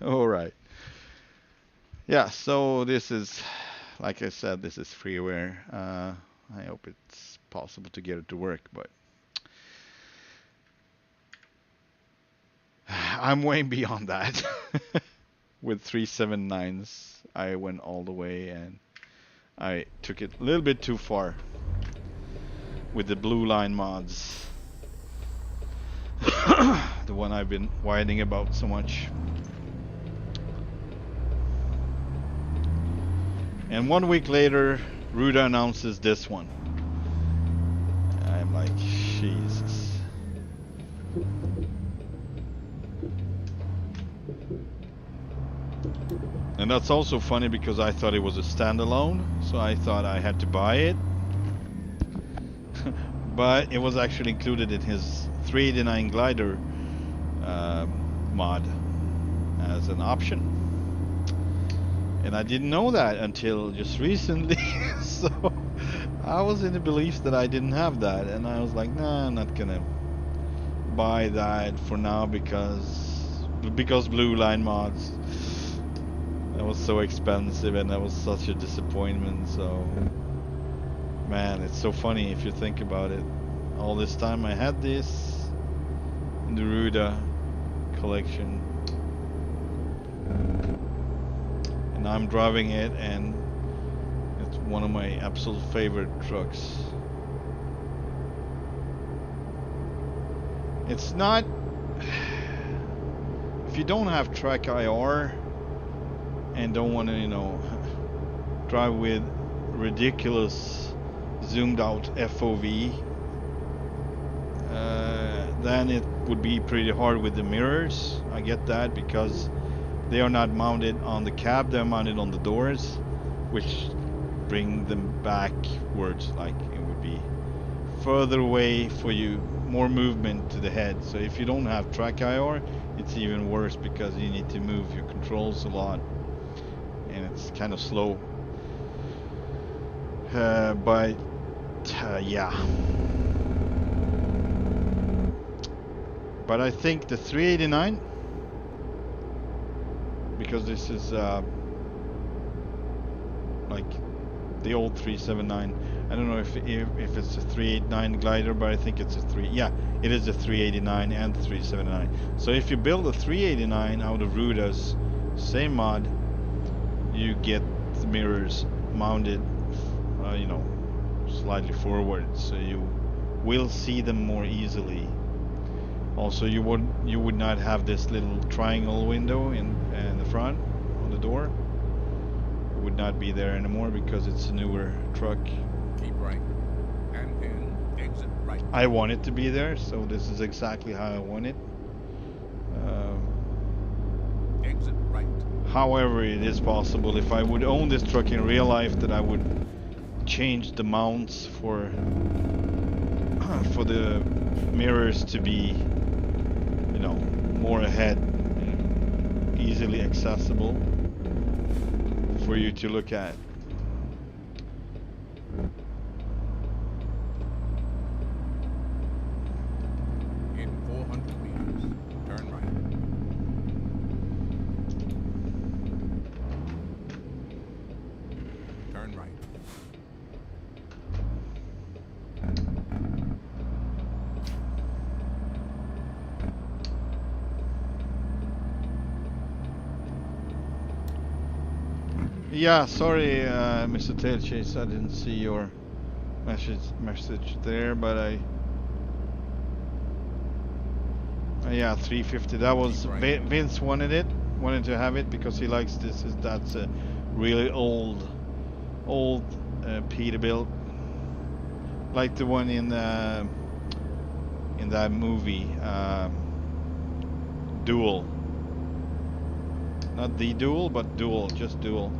All right. Yeah, so this is, like I said, this is freeware. I hope it's possible to get it to work, but I'm way beyond that. With 379s, I went all the way and I took it a little bit too far with the blue line mods. The one I've been whining about so much. And 1 week later, Ruda announces this one. I'm like, Jesus. And that's also funny because I thought it was a standalone, so I thought I had to buy it. But it was actually included in his 389 glider mod as an option. And I didn't know that until just recently. So I was in the belief that I didn't have that, and I was like, nah, I'm not gonna buy that for now because blue line mods. That was so expensive and that was such a disappointment. So man, it's so funny if you think about it. All this time I had this in the Ruda collection, and I'm driving it, and it's one of my absolute favorite trucks. It's not, if you don't have track IR and don't want to, you know, drive with ridiculous zoomed out FOV, then it would be pretty hard with the mirrors. I get that because they are not mounted on the cab, they're mounted on the doors, which bring them backwards, like it would be further away for you, more movement to the head. So if you don't have track IR, it's even worse because you need to move your controls a lot and it's kind of slow. But yeah. But I think the 389, because this is like the old 379. I don't know if it's a 389 glider, but I think it's a it is a 389 and 379. So if you build a 389 out of Ruda's same mod, you get the mirrors mounted, you know, slightly forward, so you will see them more easily. Also, you would not have this little triangle window in the front on the door. It would not be there anymore because it's a newer truck. Keep right, and then exit right. I want it to be there, so this is exactly how I want it. Exit right. However, it is possible if I would own this truck in real life that I would change the mounts for the mirrors to be, you know, more ahead, easily accessible for you to look at. In 400 meters, turn right. Turn right. Yeah, sorry, Mr. Tailchase, I didn't see your message there, but yeah, 350. That was Vince wanted to have it because he likes this. That's a really old Peterbilt, like the one in that movie, Duel. Not The Duel, but Duel, just Duel.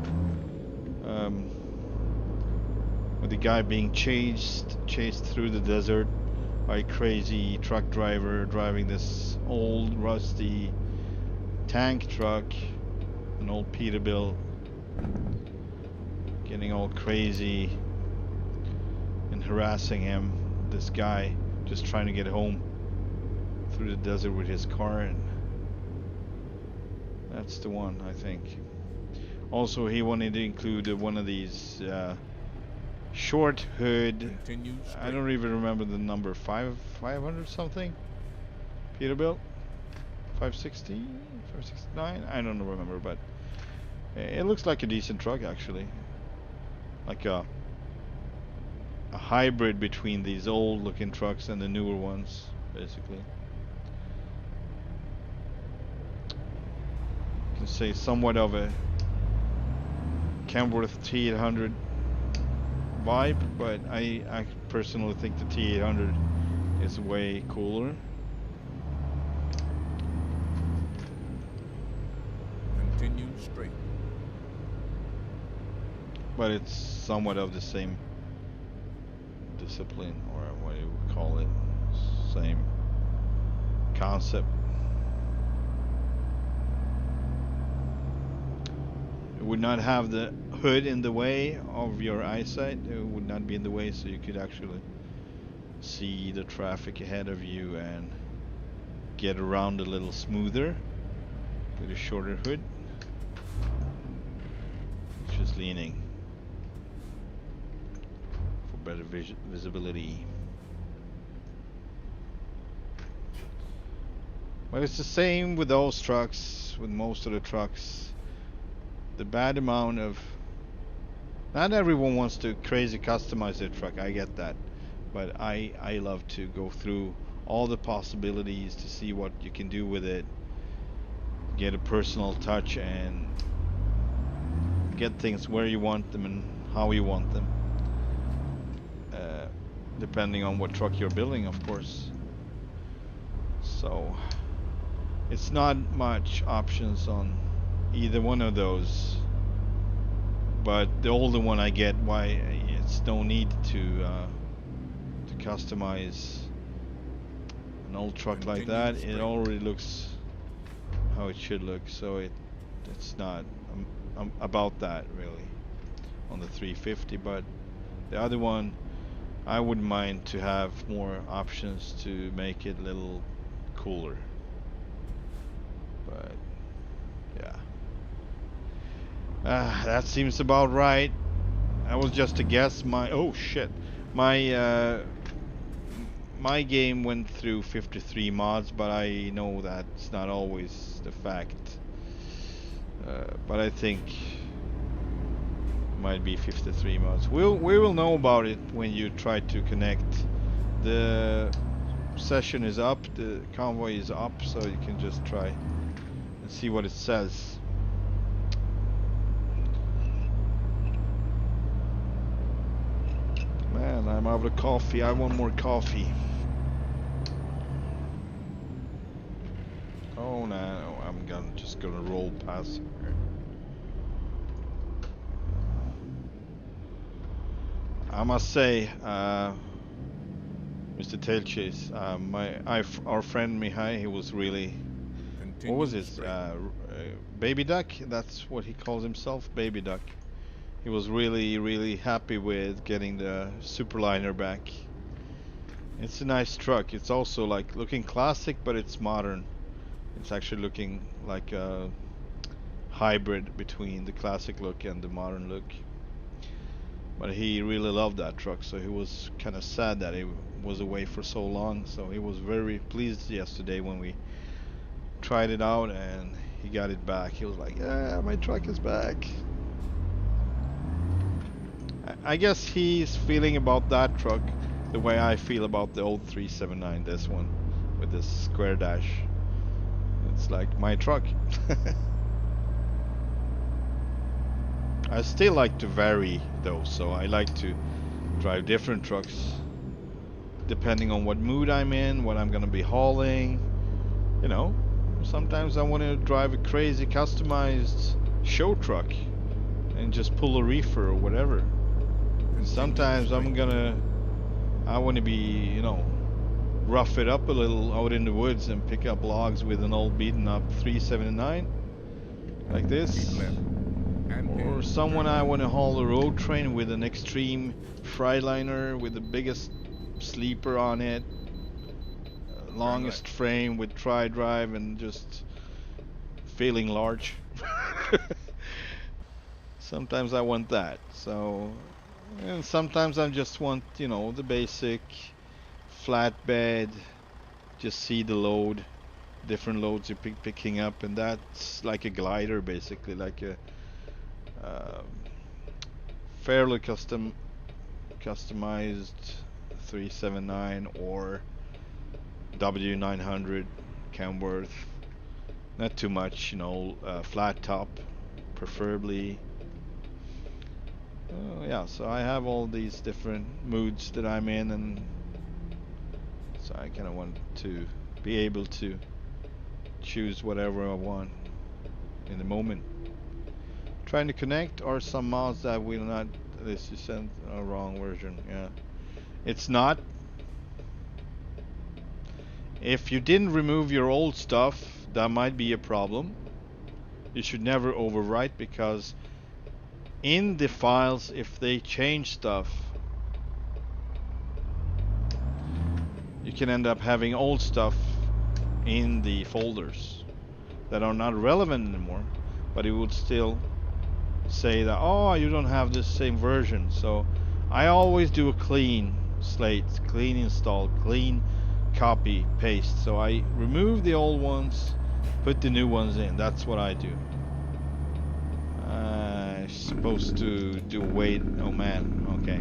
With the guy being chased through the desert by a crazy truck driver driving this old rusty tank truck, an old Peterbilt, getting all crazy and harassing him. This guy just trying to get home through the desert with his car, and That's the one, I think. Also, he wanted to include one of these short hood. Continue I straight. don't even remember the number. 500 something. Peterbilt. 560, 569. I don't remember, but it looks like a decent truck actually. Like a hybrid between these old-looking trucks and the newer ones, basically. You can say somewhat of a Kenworth T800 vibe, but I personally think the T800 is way cooler. Continue straight. But it's somewhat of the same discipline, or what you would call it, same concept. It would not have the hood in the way of your eyesight. It would not be in the way, so you could actually see the traffic ahead of you and get around a little smoother with a shorter hood. Just leaning for better visibility. But it's the same with those trucks, with most of the trucks. The bad amount of... Not everyone wants to crazy customize their truck, I get that. But I love to go through all the possibilities to see what you can do with it. Get a personal touch and get things where you want them and how you want them. Depending on what truck you're building, of course. So it's not much options on either one of those, but the older one I get, why it's no need to customize an old truck like that. It already looks how it should look, so it's not about that really on the 350. But the other one, I wouldn't mind to have more options to make it a little cooler. But yeah, that seems about right. That was just a guess. Oh shit, my game went through 53 mods, but I know that's not always the fact. But I think it might be 53 mods. We will know about it when you try to connect. The session is up, the convoy is up, so you can just try and see what it says. Man, I'm out of coffee. I want more coffee. Oh no, I'm just gonna roll past here. I must say, Mr. Tailchase, our friend Mihai, he was really, what was his, Baby Duck? That's what he calls himself, Baby Duck. He was really happy with getting the Superliner back. It's a nice truck. It's also like looking classic, but it's modern. It's actually looking like a hybrid between the classic look and the modern look. But he really loved that truck, so he was kind of sad that he was away for so long. So he was very pleased yesterday when we tried it out and he got it back. He was like, yeah, my truck is back. I guess he's feeling about that truck the way I feel about the old 379, this one with this square dash. It's like my truck. I still like to vary though, so I like to drive different trucks depending on what mood I'm in, what I'm gonna be hauling. You know, sometimes I want to drive a crazy customized show truck and just pull a reefer or whatever. And sometimes I want to be, you know, rough it up a little out in the woods and pick up logs with an old beaten up 379 like this. Or someone I want to haul a road train with an extreme Freightliner with the biggest sleeper on it, longest frame with tri-drive, and just feeling large. Sometimes I want that. So, and sometimes I just want, you know, the basic flatbed. Just see the load, different loads you're picking up, and that's like a glider, basically, like a fairly customized 379 or W900 Camworth. Not too much, you know, flat top, preferably. Yeah, so I have all these different moods that I'm in, and so I kind of want to be able to choose whatever I want in the moment. Trying to connect or some mods that will not. This you sent a wrong version. Yeah, it's not. If you didn't remove your old stuff, that might be a problem. You should never overwrite, because in the files, if they change stuff, you can end up having old stuff in the folders that are not relevant anymore, but it would still say that, oh, you don't have this same version. So I always do a clean slate, clean install, clean copy, paste. So I remove the old ones, put the new ones in. That's what I do. Supposed to do wait. Oh man, okay.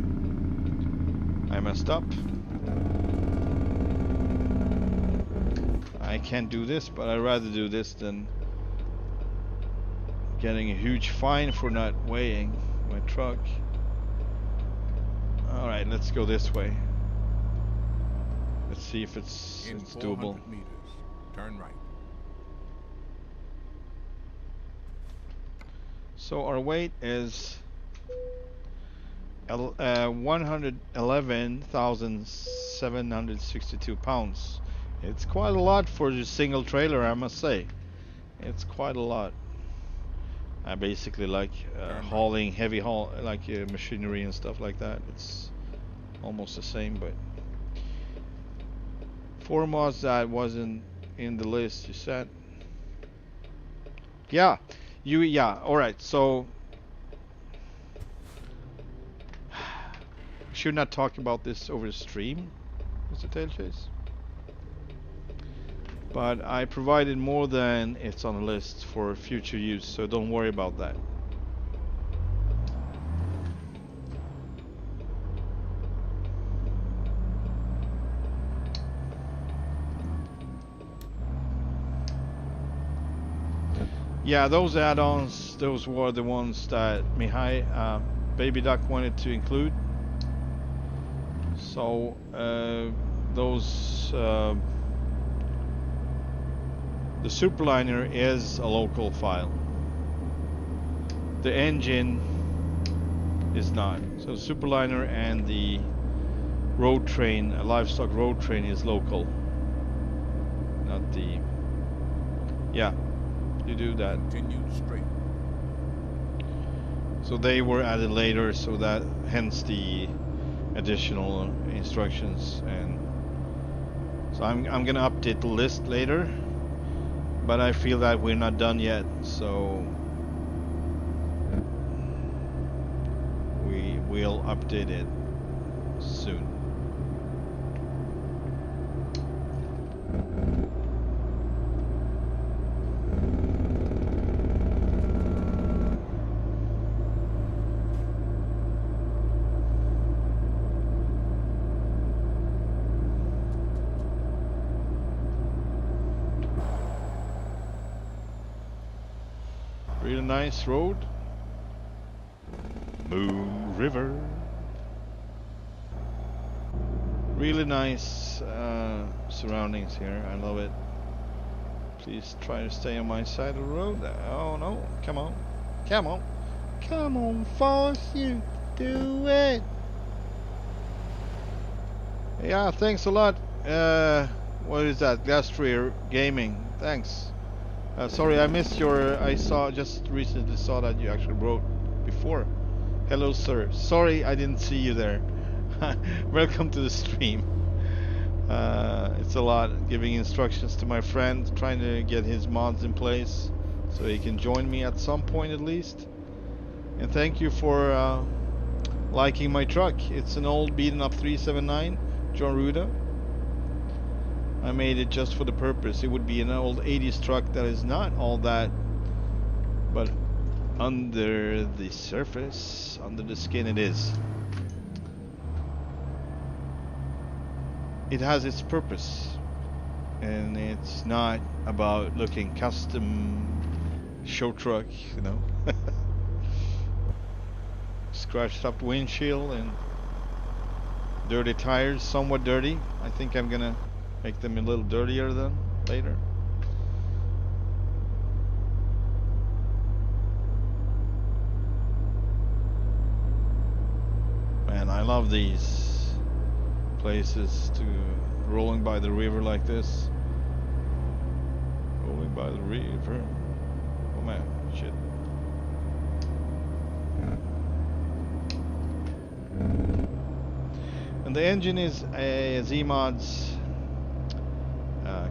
I messed up. I can't do this, but I'd rather do this than getting a huge fine for not weighing my truck. Alright, let's go this way. Let's see if it's doable. Meters, turn right. So our weight is 111,762 pounds. It's quite a lot for a single trailer, I must say. It's quite a lot. I basically like hauling heavy like machinery and stuff like that. It's almost the same, but 4 mods that wasn't in the list you said. Yeah, all right. So should not talk about this over the stream, Mr. Tailchase. But I provided more than it's on the list for future use, so don't worry about that. Yeah, those add-ons, those were the ones that Mihai, Baby Duck, wanted to include. So those the Superliner is a local file. The engine is not. So Superliner and the road train, a livestock road train, is local. Not the. Yeah, you do that. Continue straight. So they were added later, so that hence the additional instructions. And so I'm gonna update the list later. But I feel that we're not done yet, so we will update it soon. Really nice road. Moon River. Really nice surroundings here. I love it. Please try to stay on my side of the road. Oh no, come on. Come on. Come on, force you to do it. Yeah, thanks a lot. What is that? Glastrier Gaming. Thanks. Sorry, I missed your. I just recently saw that you actually wrote before. Hello, sir. Sorry, I didn't see you there. Welcome to the stream. It's a lot giving instructions to my friend, trying to get his mods in place. so he can join me at some point at least. And thank you for liking my truck. It's an old beaten up 379 Jon Rudas. I made it just for the purpose. It would be an old 80s truck that is not all that, but under the surface, under the skin, it is. It has its purpose, and it's not about looking custom show truck, you know. Scratched up windshield and dirty tires, somewhat dirty. I think I'm gonna make them a little dirtier then later. Man, I love these places to rolling by the river like this. Rolling by the river. Oh man, shit. And the engine is a ZeeMod's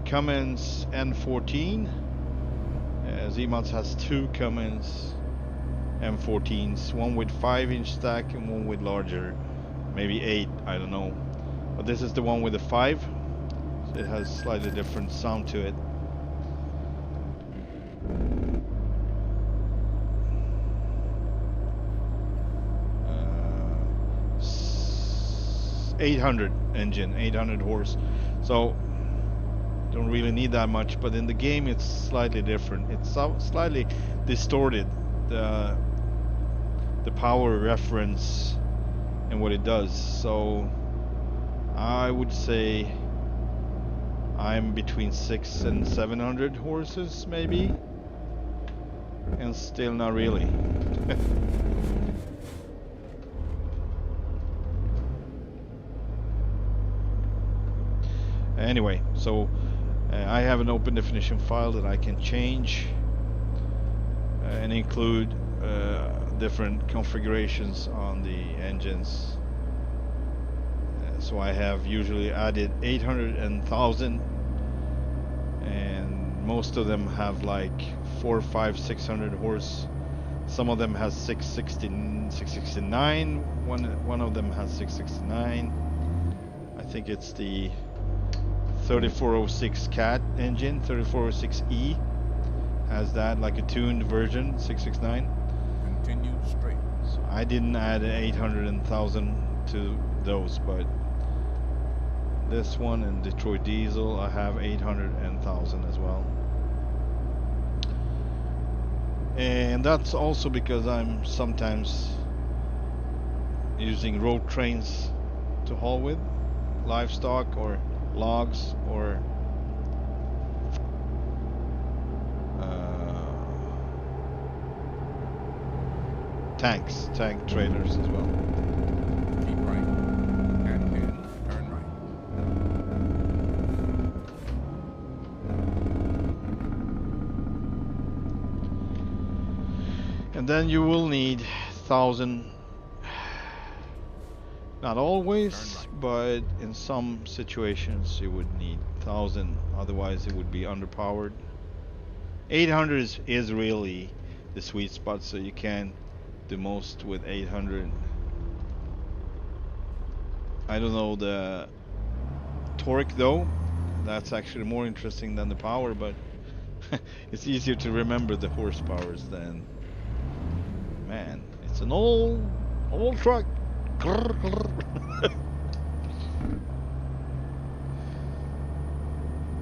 Cummins N14. ZeeMod has two Cummins M14s, one with 5-inch stack and one with larger, maybe 8, I don't know. But this is the one with the 5, so it has slightly different sound to it. 800 engine, 800 horse, so don't really need that much, but in the game it's slightly different. It's slightly distorted, the power reference and what it does. So I would say I'm between 600 and 700 horses maybe, and still not really. Anyway, so I have an open definition file that I can change and include different configurations on the engines. So I have usually added 800 and 1000, and most of them have like 400, 500, 600 horse. Some of them has 669. One of them has 669. I think it's the 3406 CAT engine. 3406E has that, like a tuned version, 669. Continue straight. So I didn't add 800 and 1000 to those, but this one and Detroit Diesel, I have 800 and 1000 as well. And that's also because I'm sometimes using road trains to haul with, livestock or logs or tank trailers as well. Keep right. And then turn right. And then you will need 1000. Not always, but in some situations you would need 1000, otherwise it would be underpowered. 800 is really the sweet spot, so you can do most with 800. I don't know the torque though, that's actually more interesting than the power, but it's easier to remember the horsepowers than, man, it's an old truck.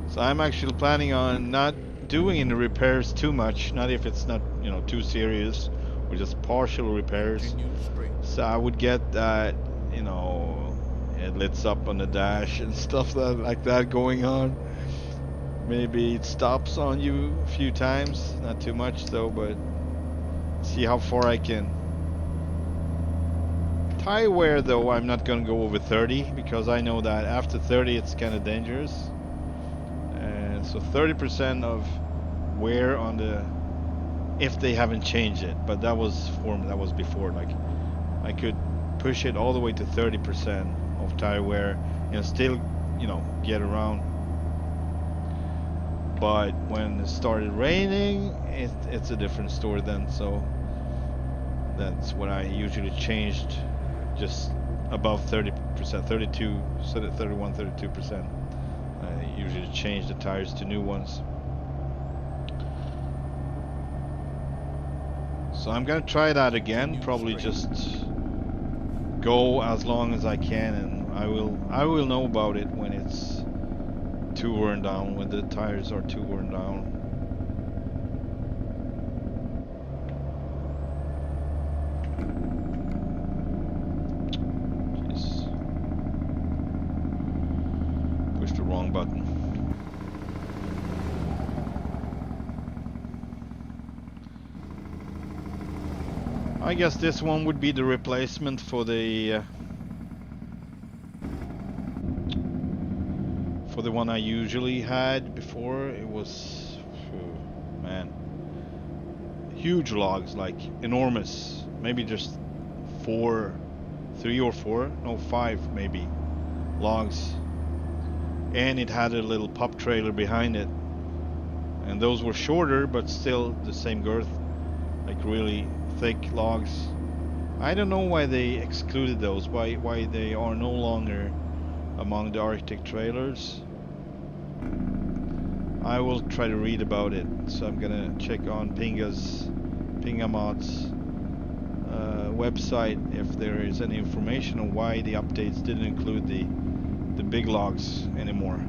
So I'm actually planning on not doing any repairs too much, not if it's not, you know, too serious, or just partial repairs. So I would get that, you know, it lights up on the dash and stuff like that going on. Maybe it stops on you a few times, not too much though, but see how far I can. Tire wear though, I'm not gonna go over 30, because I know that after 30 it's kind of dangerous. And so 30% of wear on the, if they haven't changed it, but that was before, like I could push it all the way to 30% of tire wear and still, you know, get around. But when it started raining, it's a different story then. So that's what I usually changed, just above 30%, 32, 31, 32%. I usually change the tires to new ones. So I'm gonna try that again. Probably just go as long as I can, and I will know about it when it's too worn down, when the tires are too worn down. Jeez. Pushed the wrong button. I guess this one would be the replacement for the one I usually had before. It was, man, huge logs, like enormous. Maybe just 3 or 4, no 5 maybe logs, and it had a little pup trailer behind it, and those were shorter but still the same girth, like really thick logs. I don't know why they excluded those, why they are no longer among the Arctic trailers. I will try to read about it, so I'm gonna check on Pinga Mod's website if there is any information on why the updates didn't include the big logs anymore.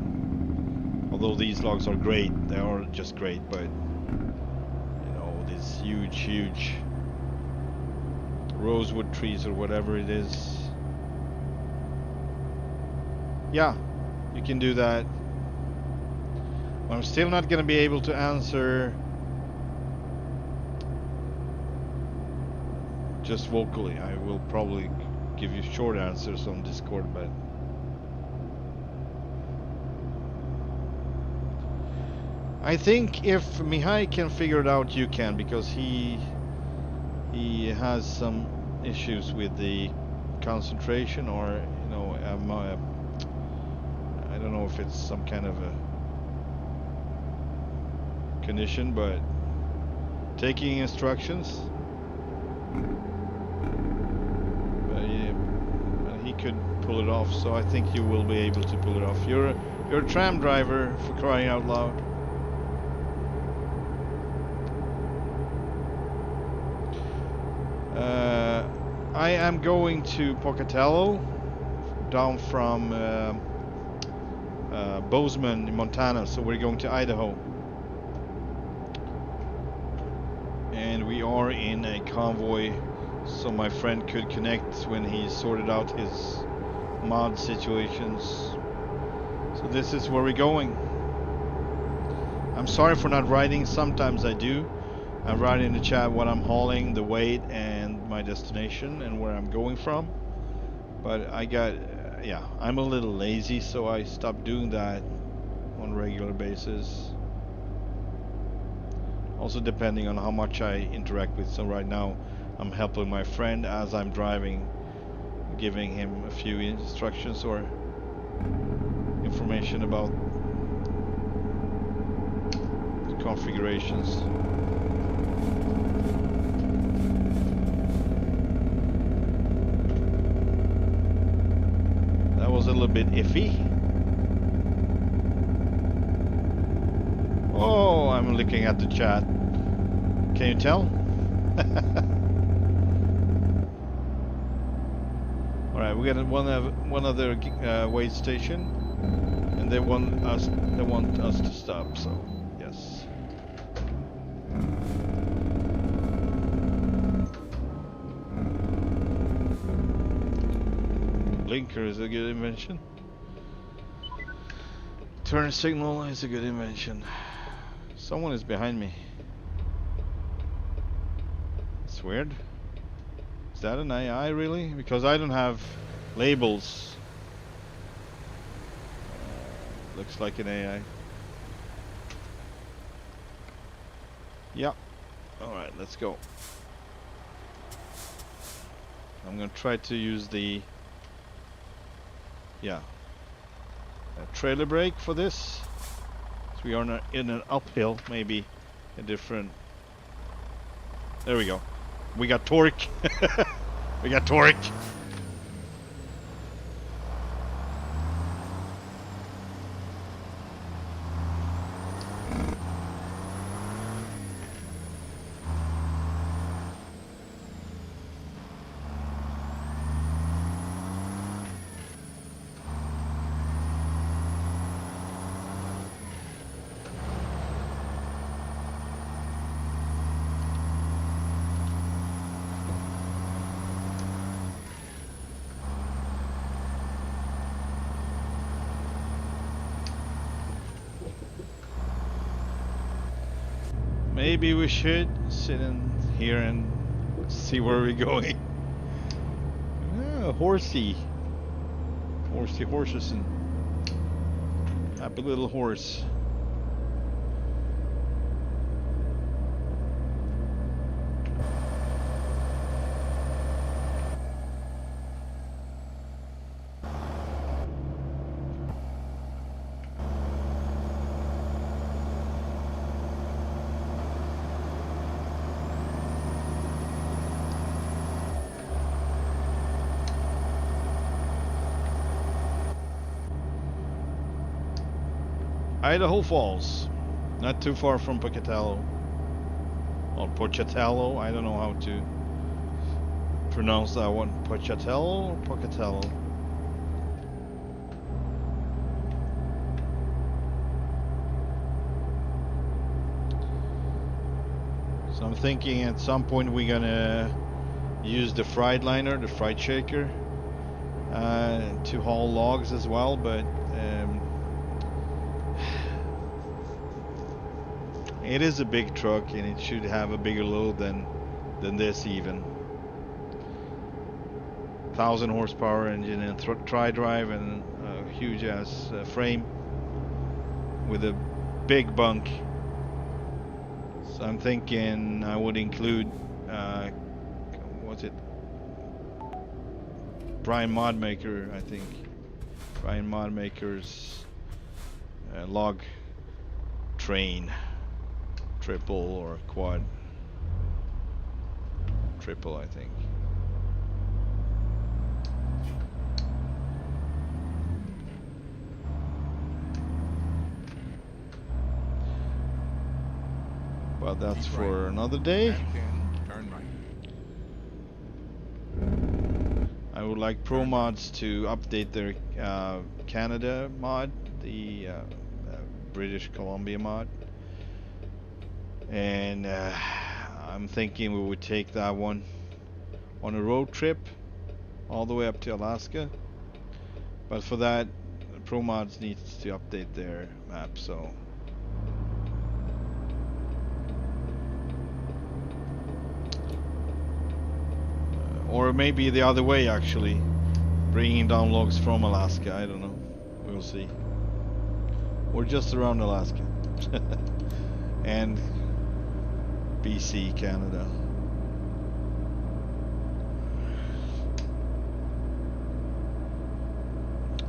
Although these logs are great, they are just great, but you know, these huge rosewood trees or whatever it is. Yeah, you can do that. I'm still not gonna be able to answer just vocally. I will probably give you short answers on Discord, but I think if Mihai can figure it out, you can, because he has some issues with the concentration, or you know, I don't know if it's some kind of a condition, but taking instructions. But yeah, he could pull it off, so I think you will be able to pull it off. You're a tram driver, for crying out loud. I am going to Pocatello, down from Bozeman in Montana, so we're going to Idaho. And we are in a convoy, so my friend could connect when he sorted out his mod situations. So this is where we're going. I'm sorry for not writing. Sometimes I do. I write in the chat what I'm hauling, the weight, and my destination, and where I'm going from. But I got, yeah, I'm a little lazy, so I stopped doing that on a regular basis. Also depending on how much I interact with. So right now I'm helping my friend as I'm driving, giving him a few instructions or information about the configurations. That was a little bit iffy. Oh, I'm looking at the chat. Can you tell? All right, we got one other wait station, and they want us to stop. So yes. Blinker is a good invention. Turn signal is a good invention. Someone is behind me. It's weird. Is that an AI really? Because I don't have labels. Looks like an AI. Yeah. Alright, let's go. I'm gonna try to use the trailer brake for this. So we are in an uphill, maybe a different. There we go. We got torque. We got torque. Maybe we should sit in here and see where we're going. Horsey. Horses and happy little horse. Idaho Falls, not too far from Pocatello, or Pocatello. I don't know how to pronounce that one. Pocatello or Pocatello? So I'm thinking at some point we're gonna use the fried liner, the fried shaker, to haul logs as well, but it is a big truck and it should have a bigger load than this even. 1,000 horsepower engine and tri-drive and a huge ass frame with a big bunk. So I'm thinking I would include what's it? Brian Modmaker, I think. Brian Modmaker's log train. Triple or quad. Triple, I think. But that's for another day. Turn right. I would like Pro Mods to update their Canada mod, the British Columbia mod. And I'm thinking we would take that one on a road trip all the way up to Alaska. But for that, Pro Mods needs to update their map, so or maybe the other way actually, bringing down logs from Alaska. I don't know, we'll see. Or just around Alaska. And BC, Canada.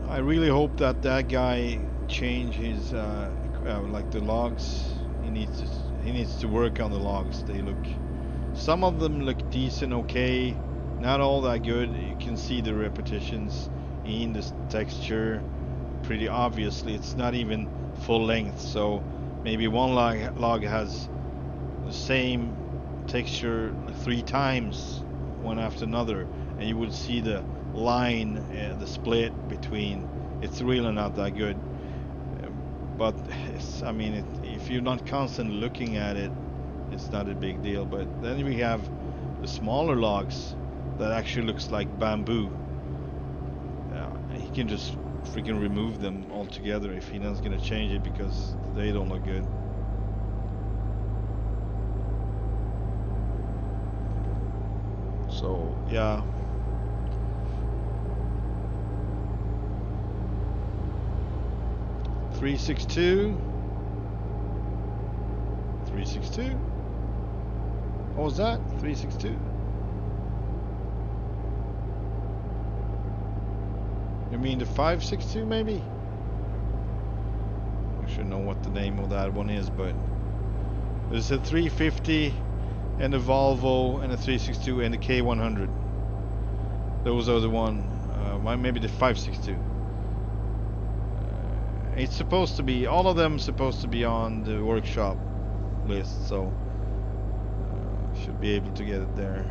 I really hope that guy change his like the logs. He needs to work on the logs. They look, some of them look decent, okay, not all that good. You can see the repetitions in the texture pretty obviously. It's not even full length, so maybe one log has the same texture 3 times one after another, and you would see the line, the split between. It's really not that good, but I mean, if you're not constantly looking at it, it's not a big deal. But then we have the smaller logs that actually looks like bamboo. He can just freaking remove them altogether if he's not gonna change it, because they don't look good. So yeah, $362. What was that? 362. You mean the 562 maybe? Should know what the name of that one is, but there's a 350 and a Volvo and a 362 and a K100. Those are the one. Maybe the 562. It's supposed to be, all of them supposed to be on the workshop list, so should be able to get it there.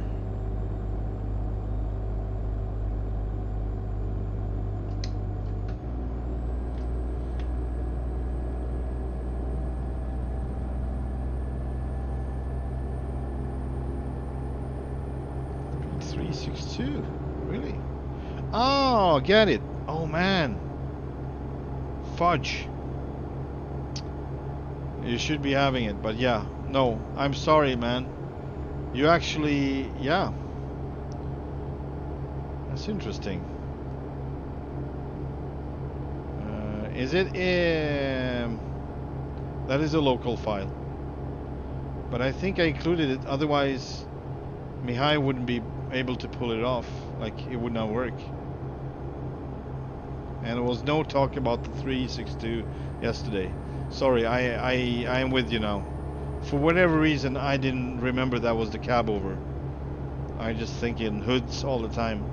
P362, really? Oh, get it. Oh man. Fudge. You should be having it, but yeah. No, I'm sorry, man. You actually, yeah. That's interesting. Is it that is a local file. But I think I included it, otherwise Mihai wouldn't be able to pull it off. Like, it would not work. And there was no talk about the 362 yesterday. Sorry, I am with you now. For whatever reason, I didn't remember that was the cab over. I just think in hoods all the time.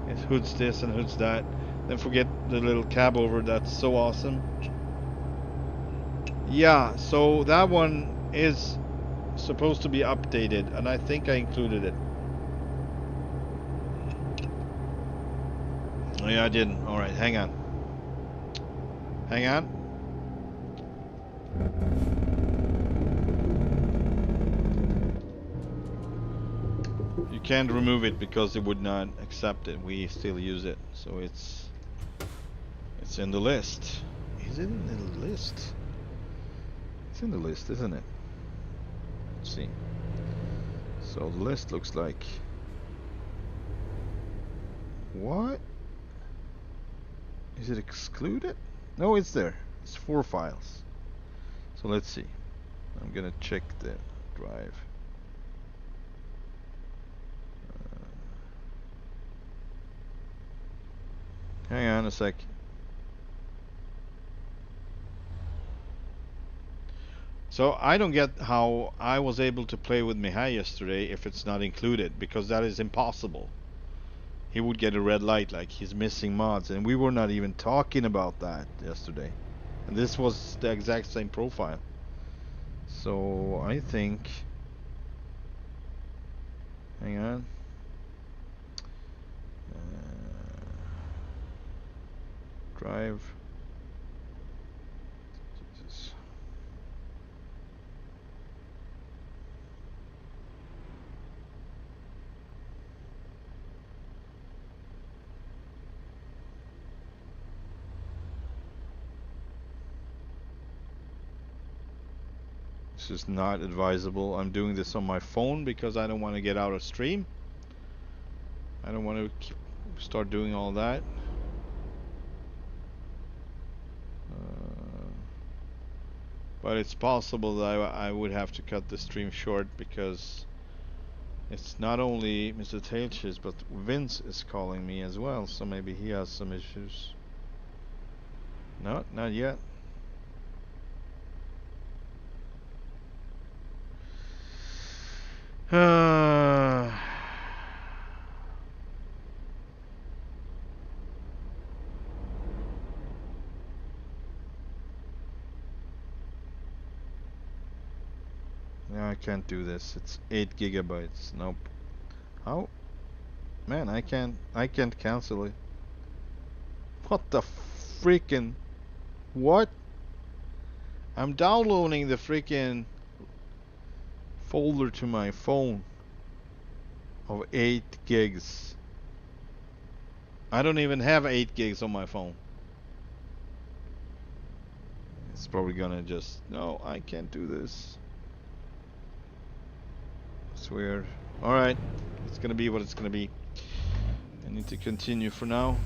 It's hoods this and hoods that. Then forget the little cab over. That's so awesome. Yeah, so that one is supposed to be updated, and I think I included it. Oh yeah, I didn't. All right, hang on. Hang on. You can't remove it because it would not accept it. We still use it, so it's in the list. Is it in the list? It's in the list, isn't it? Let's see. So the list looks like, what? Is it excluded? No, it's there. It's 4 files. So let's see. I'm gonna check the drive. Hang on a sec. So I don't get how I was able to play with Mihai yesterday if it's not included, because that is impossible. He would get a red light like he's missing mods, and we were not even talking about that yesterday. And this was the exact same profile. So I think, hang on. Drive. Jesus. This is not advisable. I'm doing this on my phone because I don't want to get out of stream. I don't want to start doing all that. But it's possible that I would have to cut the stream short, because it's not only Mr. Tailches, but Vince is calling me as well, so maybe he has some issues. No, not yet. No, I can't do this. It's 8 gigabytes. Nope. How? Man, I can't cancel it. What the freaking? What? I'm downloading the freaking folder to my phone of 8 gigs. I don't even have 8 gigs on my phone. It's probably gonna just, no, I can't do this. It's weird. Alright, it's gonna be what it's gonna be. I need to continue for now.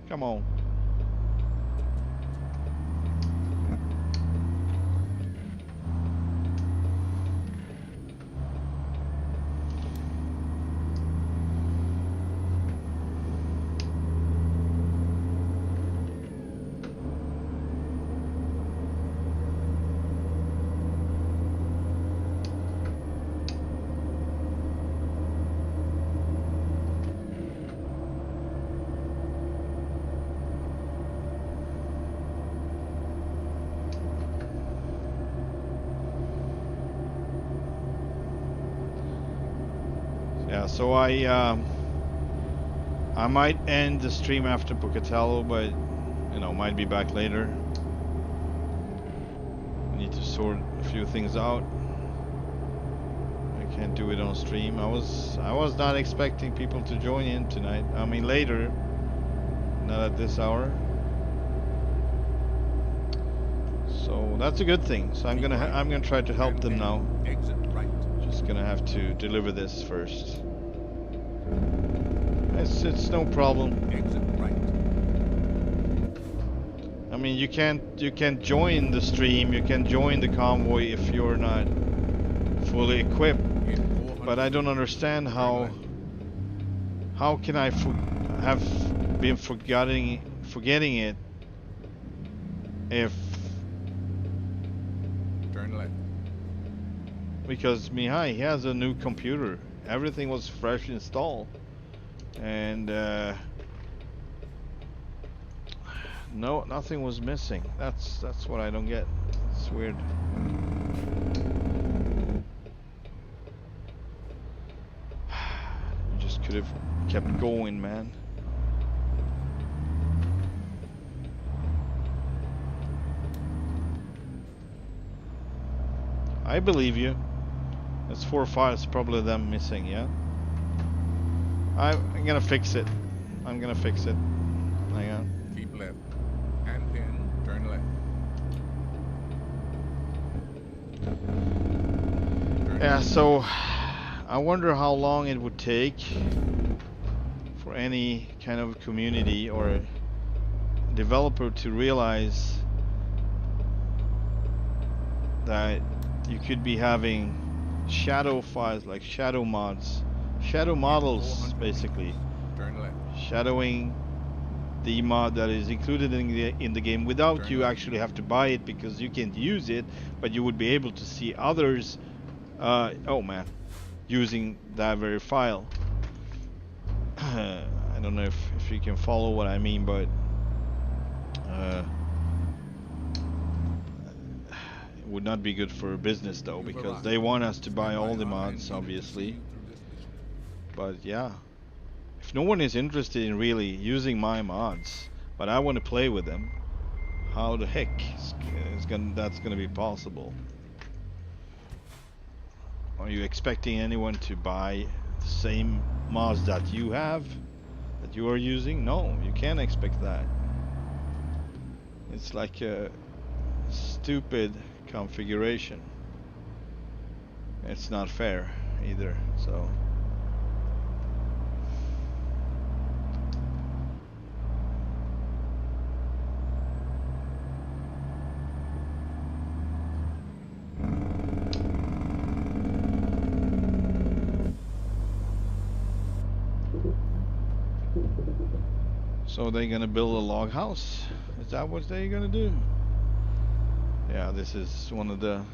Come on. Yeah, so I might end the stream after Pocatello, but you know, might be back later. Need to sort a few things out. I can't do it on stream. I was not expecting people to join in tonight. I mean later, not at this hour. So that's a good thing. So I'm gonna try to help them now. Exit right. Just gonna have to deliver this first. It's no problem. Exit right. I mean, you can't join the stream. You can join the convoy if you're not fully equipped. But I don't understand how can I have been forgetting it if Turn left. Because Mihai, he has a new computer. Everything was fresh installed, and no, nothing was missing. That's what I don't get. It's weird. You just could have kept going, man. I believe you. That's 4 files, probably them missing, yeah? I'm gonna fix it. I'm gonna fix it. Hang on. Keep left. And then turn left. Yeah, so I wonder how long it would take for any kind of community or developer to realize that you could be having shadow files, like shadow mods, shadow models, basically Turn left. shadowing the mod that is included in the game without you actually have to buy it, because you can't use it, but you would be able to see others oh man, using that very file. I don't know if you can follow what I mean, but it would not be good for business though, because they want us to buy all the mods, obviously. But yeah, if no one is interested in really using my mods, but I want to play with them, how the heck that's gonna be possible? Are you expecting anyone to buy the same mods that you have, that you are using? No, you can't expect that. It's like a stupid configuration. It's not fair either, so. So they're gonna build a log house? Is that what they're gonna do? Yeah, this is one of the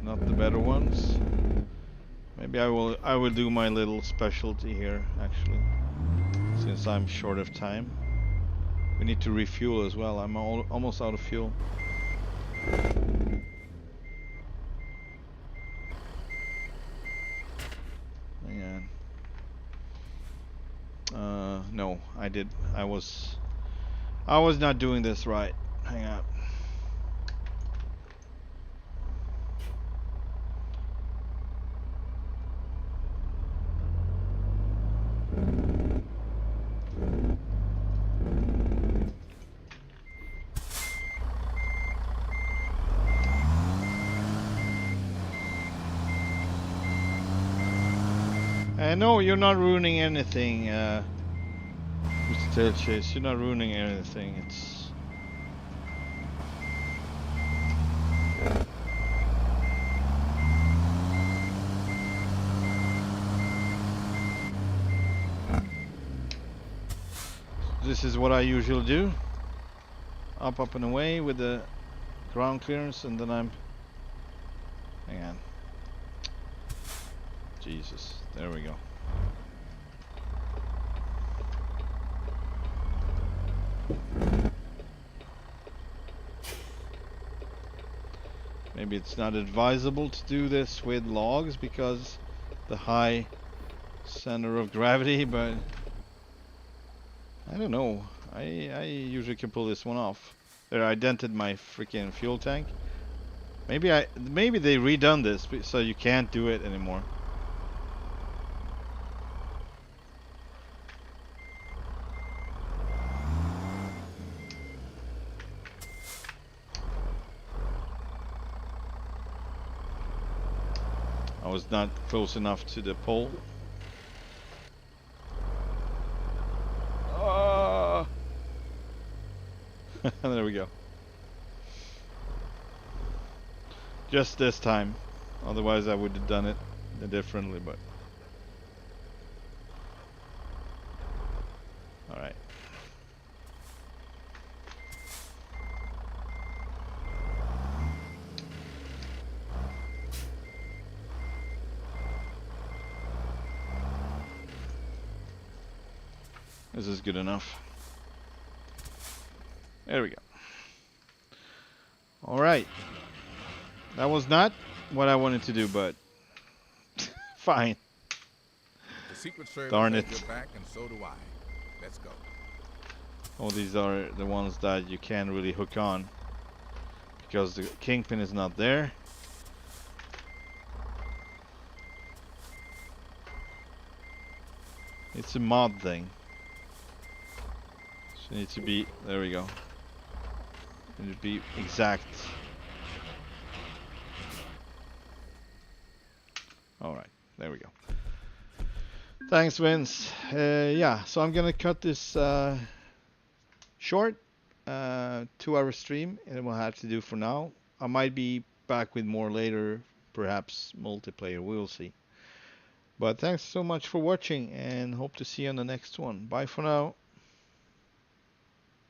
not the better ones. Maybe I will do my little specialty here actually, since I'm short of time. We need to refuel as well. I'm almost out of fuel. Hang on. No, I was not doing this right. Hang on. No, you're not ruining anything, Mr. Tailchase. You're not ruining anything. It's this is what I usually do. Up and away with the ground clearance, and then I'm. Hang on. Jesus, there we go. Maybe it's not advisable to do this with logs because the high center of gravity, but I don't know. I usually can pull this one off. There, I dented my freaking fuel tank. Maybe they redone this so you can't do it anymore. I was not close enough to the pole. Ah! There we go. Just this time. Otherwise I would have done it differently, but alright. This is good enough. There we go. Alright. That was not what I wanted to do, but fine. The Secret Service Darn has it. your back, and so do I. Let's go. Oh, these are the ones that you can't really hook on because the kingpin is not there. It's a mod thing. So it needs to be, there we go. It needs to be exact. Alright, there we go. Thanks, Vince. Yeah, so I'm gonna cut this short 2-hour stream, and we'll have to do for now. I might be back with more later, perhaps multiplayer, we'll see. But thanks so much for watching, and hope to see you on the next one. Bye for now.